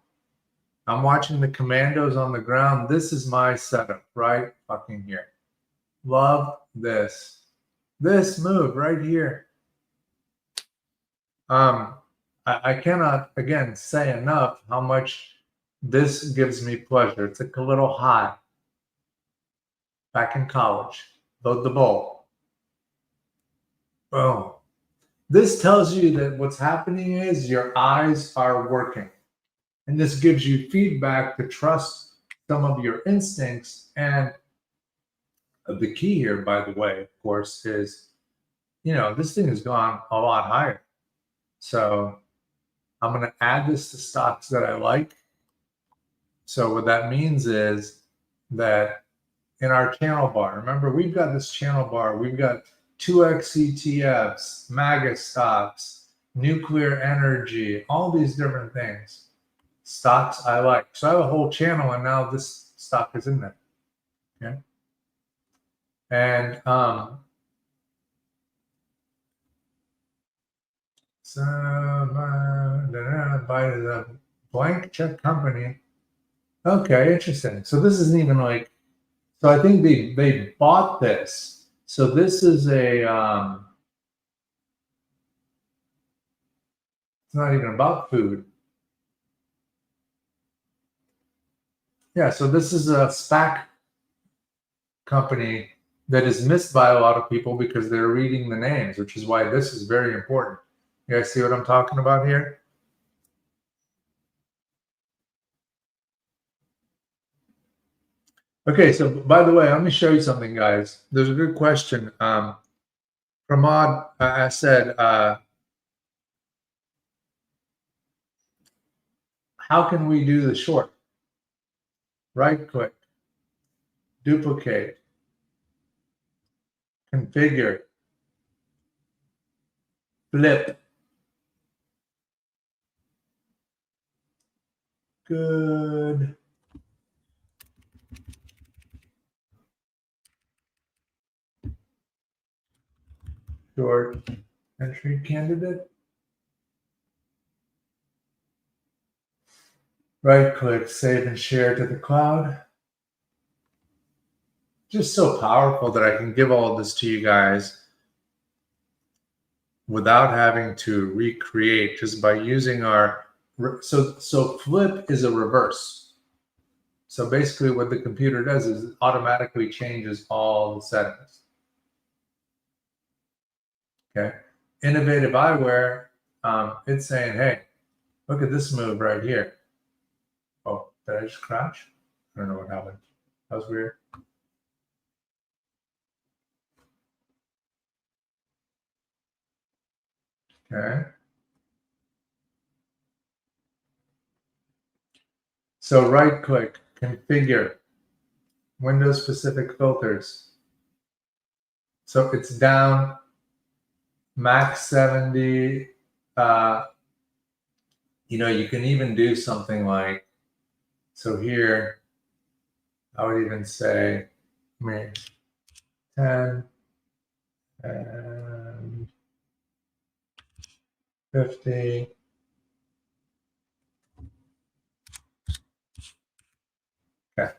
S1: I'm watching the commandos on the ground. This is my setup right fucking here. Love this. This move right here. I cannot, again, say enough how much this gives me pleasure. It's like a little high. Back in college, load the bowl. Boom. This tells you that what's happening is your eyes are working. And this gives you feedback to trust some of your instincts. And the key here, by the way, of course, is, this thing has gone a lot higher. So I'm going to add this to stocks that I like. So what that means is that in our channel bar, remember, we've got this channel bar. We've got 2X ETFs, MAGA stocks, nuclear energy, all these different things. Stocks I like. So I have a whole channel, and now this stock is in there. Okay. And so by the blank check company. Okay, interesting. So this isn't even like, so I think they bought this. So this is a it's not even about food. Yeah, so this is a SPAC company that is missed by a lot of people because they're reading the names, which is why this is very important. You guys see what I'm talking about here? Okay, so by the way, let me show you something, guys. There's a good question. Pramod said, how can we do the short? Right click, duplicate, configure, flip. Good. Short entry candidate. Right click, save and share to the cloud. Just so powerful that I can give all of this to you guys without having to recreate, just by using our, so flip is a reverse. So basically what the computer does is it automatically changes all the settings. Okay. Innovative eyewear, it's saying, hey, look at this move right here. Oh, did I just crash? I don't know what happened. That was weird. Okay. So right click, configure, Windows specific filters. So it's down, max 70. You can even do something like, so here, I would even say, 10 and 50. Okay.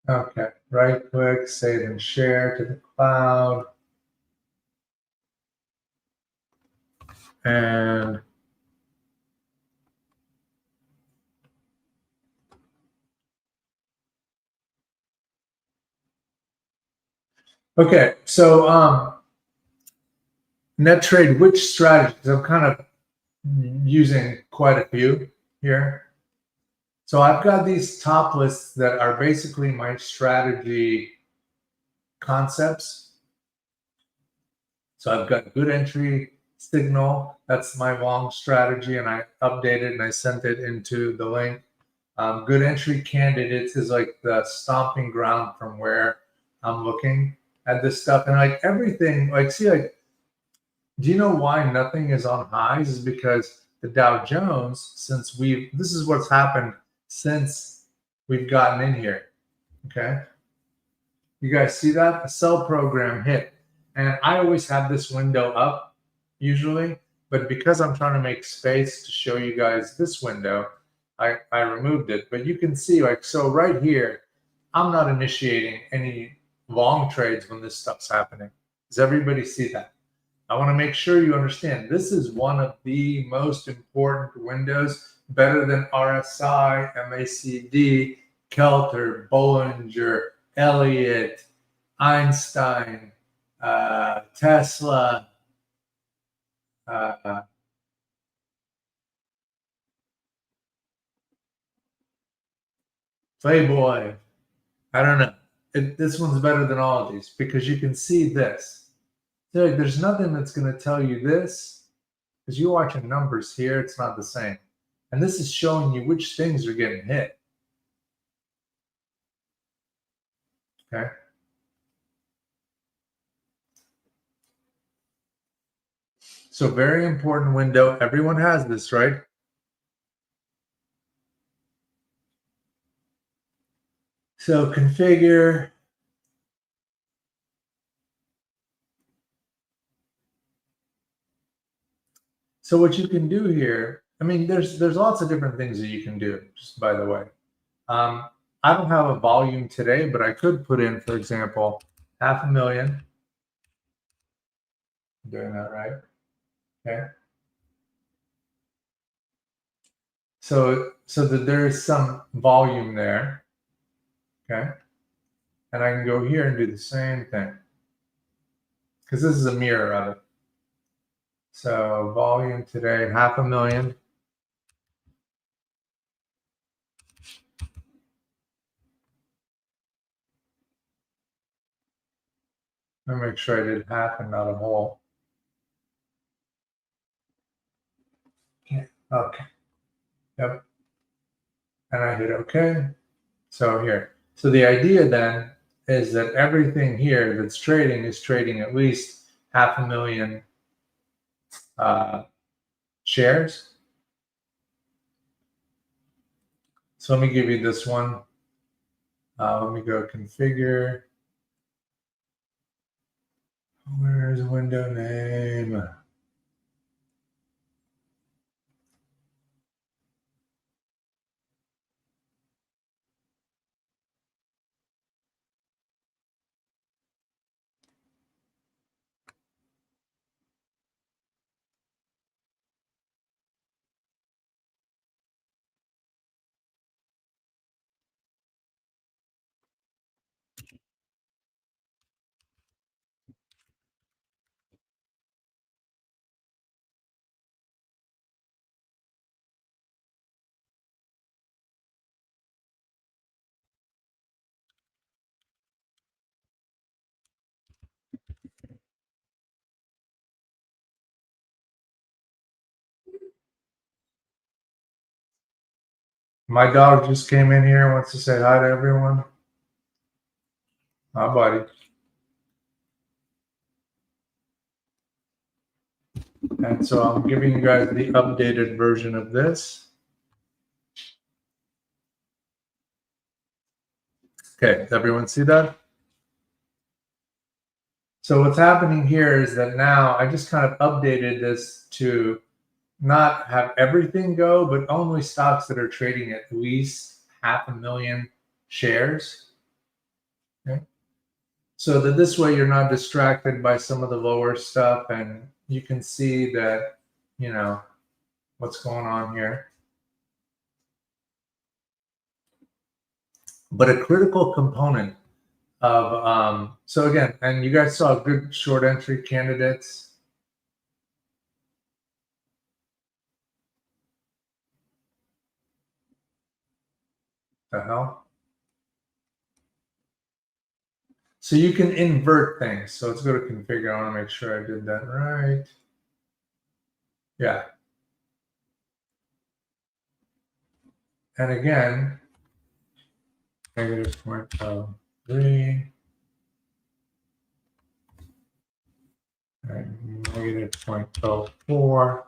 S1: Okay. Right click, save and share to the cloud. And okay, so net trade, which strategies? I'm kind of using quite a few here. So I've got these top lists that are basically my strategy concepts. So I've got good entry signal. That's my long strategy, and I updated and I sent it into the link. Good entry candidates is like the stomping ground from where I'm looking at this stuff. And like everything, like, see, like, do you know why nothing is on highs? Is because the Dow Jones, this is what's happened since we've gotten in here. Okay. You guys see that? The sell program hit. And I always have this window up usually, but because I'm trying to make space to show you guys this window, I removed it. But you can see, like, so right here, I'm not initiating any long trades when this stuff's happening. Does everybody see that? I want to make sure you understand this is one of the most important windows, better than RSI, MACD, Kelter, Bollinger, Elliott, Einstein, Tesla, Playboy. I don't know. This one's better than all of these because you can see this. There's nothing that's going to tell you this because you're watching numbers here. It's not the same. And this is showing you which things are getting hit. Okay. So very important window. Everyone has this, right? So configure. So what you can do here, I mean, there's lots of different things that you can do, just by the way. I don't have a volume today, but I could put in, for example, 500,000. I'm doing that right. Okay. So that there is some volume there. Okay. And I can go here and do the same thing because this is a mirror of it. So volume today, 500,000. Let me make sure I did half and not a whole. Okay. Yep. And I hit OK. So here. So the idea then is that everything here that's trading is trading at least 500,000 shares. So let me give you this one. Let me go configure. Where's the window name? My dog just came in here, wants to say hi to everyone. Hi, buddy. And so I'm giving you guys the updated version of this. Okay, everyone see that? So what's happening here is that now I just kind of updated this to not have everything go, but only stocks that are trading at least 500,000 shares. Okay. So that this way you're not distracted by some of the lower stuff and you can see that, you know, what's going on here. But a critical component of, so again, and you guys saw good short entry candidates. The hell? So you can invert things. So let's go to configure. I want to make sure I did that right. Yeah. And again, negative 0.03 and negative 0.04.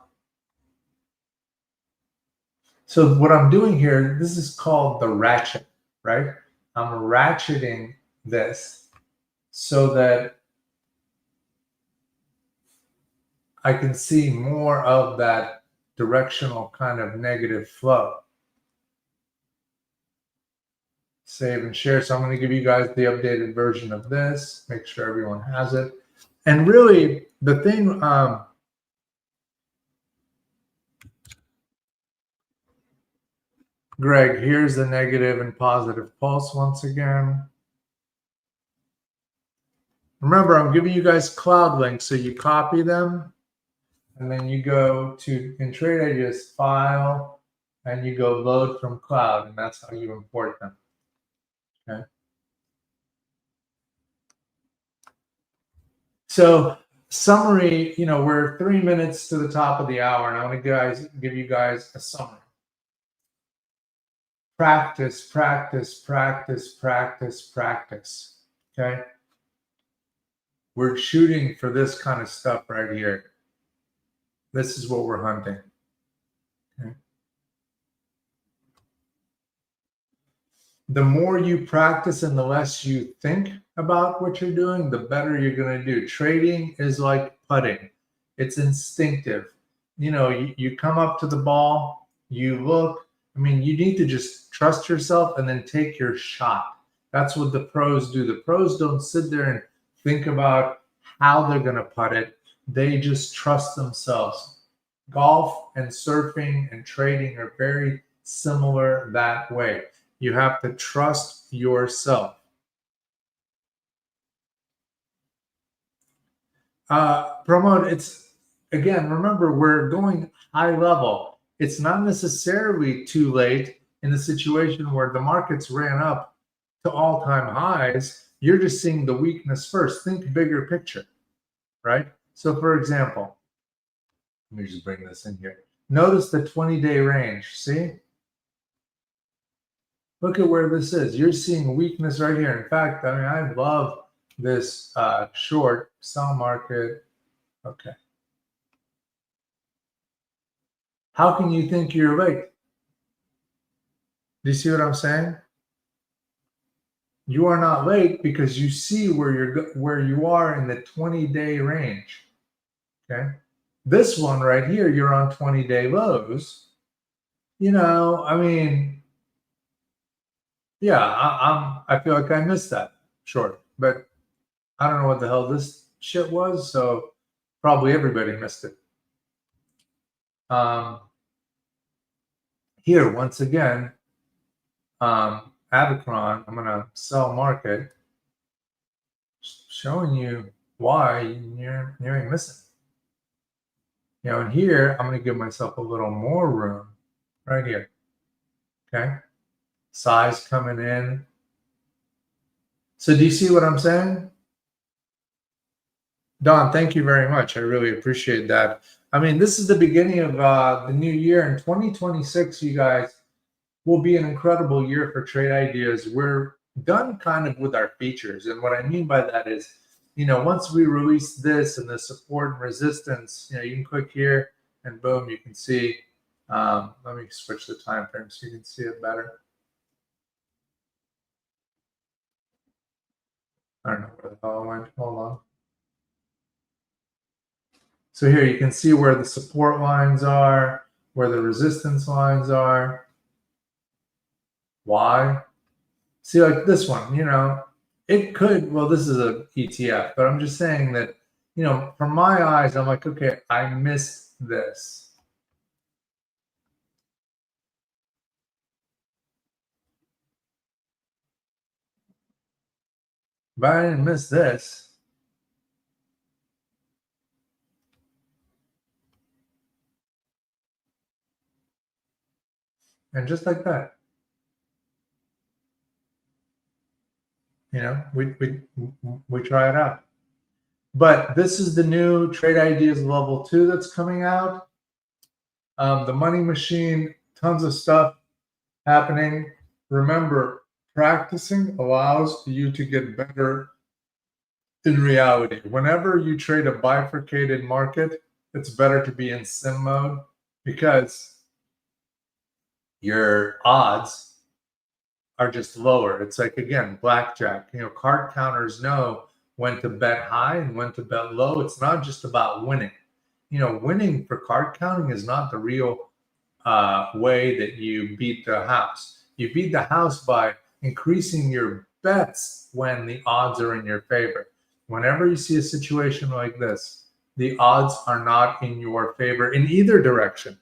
S1: So what I'm doing here, this is called the ratchet, right? I'm ratcheting this so that I can see more of that directional kind of negative flow. Save and share. So I'm going to give you guys the updated version of this, make sure everyone has it. And really, the thing, Greg, here's the negative and positive pulse once again. Remember, I'm giving you guys cloud links, so you copy them, and then you go to, in Trade Ideas, File, and you go Load from Cloud, and that's how you import them. Okay. So summary, we're 3 minutes to the top of the hour, and I want to give you guys a summary. Practice, practice, practice, practice, practice. Okay. We're shooting for this kind of stuff right here. This is what we're hunting. Okay. The more you practice and the less you think about what you're doing, the better you're going to do. Trading is like putting. It's instinctive. You come up to the ball, you look. I mean, you need to just trust yourself and then take your shot. That's what the pros do. The pros don't sit there and think about how they're going to putt it. They just trust themselves. Golf and surfing and trading are very similar that way. You have to trust yourself. Promote, it's, again, remember, we're going high level. It's not necessarily too late in the situation where the markets ran up to all-time highs. You're just seeing the weakness first. Think bigger picture, right? So for example, let me just bring this in here. Notice the 20-day range, see? Look at where this is. You're seeing weakness right here. In fact, I mean, I love this short sell market. Okay. How can you think you're late? Do you see what I'm saying? You are not late because you see where you are in the 20-day range. Okay. This one right here, you're on 20-day lows. I mean, yeah, I feel like I missed that short, but I don't know what the hell this shit was, so probably everybody missed it. Here, once again, Avicron, I'm going to sell market, showing you why you're missing. And here, I'm going to give myself a little more room right here. Okay. Size coming in. So do you see what I'm saying? Don, thank you very much. I really appreciate that. I mean, this is the beginning of the new year. In 2026, you guys, will be an incredible year for Trade Ideas. We're done kind of with our features. And what I mean by that is, once we release this and the support and resistance, you can click here and boom, you can see. Let me switch the time frame so you can see it better. I don't know where the hell I went. Hold on. So here you can see where the support lines are, where the resistance lines are. Why? See, like this one, it could, well, this is a ETF, but I'm just saying that, from my eyes, I'm like, okay, I missed this. But I didn't miss this. And just like that, we try it out. But this is the new Trade Ideas Level 2 that's coming out. The Money Machine, tons of stuff. happening. Remember, practicing allows you to get better in reality. Whenever you trade a bifurcated market, it's better to be in sim mode because your odds are just lower. It's like, again, blackjack. Card counters know when to bet high and when to bet low. It's not just about winning. Winning for card counting is not the real way that you beat the house. You beat the house by increasing your bets when the odds are in your favor. Whenever you see a situation like this, the odds are not in your favor in either direction.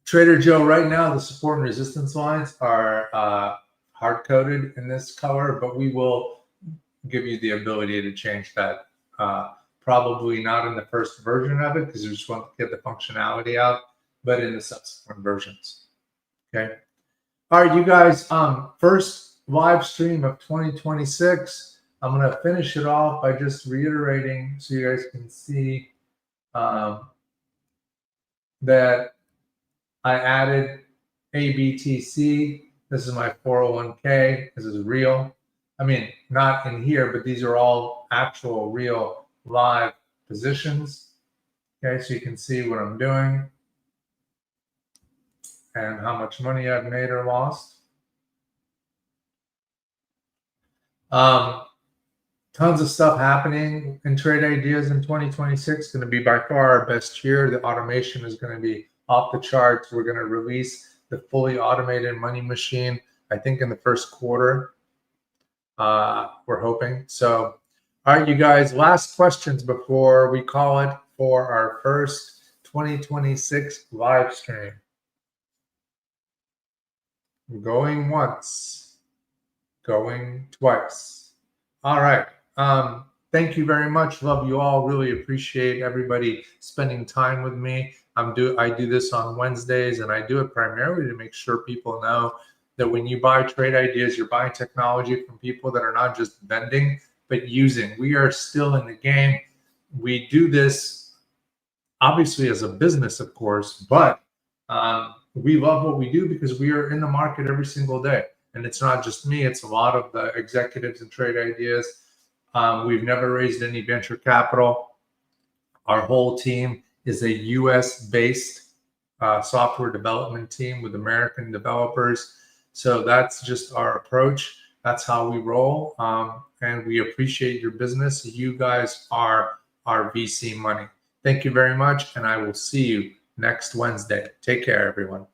S1: Trader Joe, right now, the support and resistance lines are hard-coded in this color, but we will give you the ability to change that. Probably not in the first version of it because we just want to get the functionality out, but in the subsequent versions. Okay. All right, you guys, first live stream of 2026. I'm going to finish it off by just reiterating so you guys can see that I added ABTC. This is my 401k. This is real. I mean, not in here, but these are all actual real live positions. Okay, so you can see what I'm doing and how much money I've made or lost. Tons of stuff happening in Trade Ideas in 2026. Going to be by far our best year. The automation is going to be off the charts. We're going to release the fully automated money machine, I think, in the first quarter. We're hoping. So, all right, you guys, last questions before we call it for our first 2026 live stream. Going once, going twice. All right. Thank you very much. Love you all. Really appreciate everybody spending time with me. I do this on Wednesdays, and I do it primarily to make sure people know that when you buy Trade Ideas, you're buying technology from people that are not just vending, but using. We are still in the game. We do this obviously as a business, of course, but we love what we do because we are in the market every single day. And it's not just me, it's a lot of the executives in Trade Ideas. We've never raised any venture capital. Our whole team is a US-based software development team with American developers. So that's just our approach. That's how we roll. And we appreciate your business. You guys are our VC money. Thank you very much. And I will see you next Wednesday. Take care, everyone.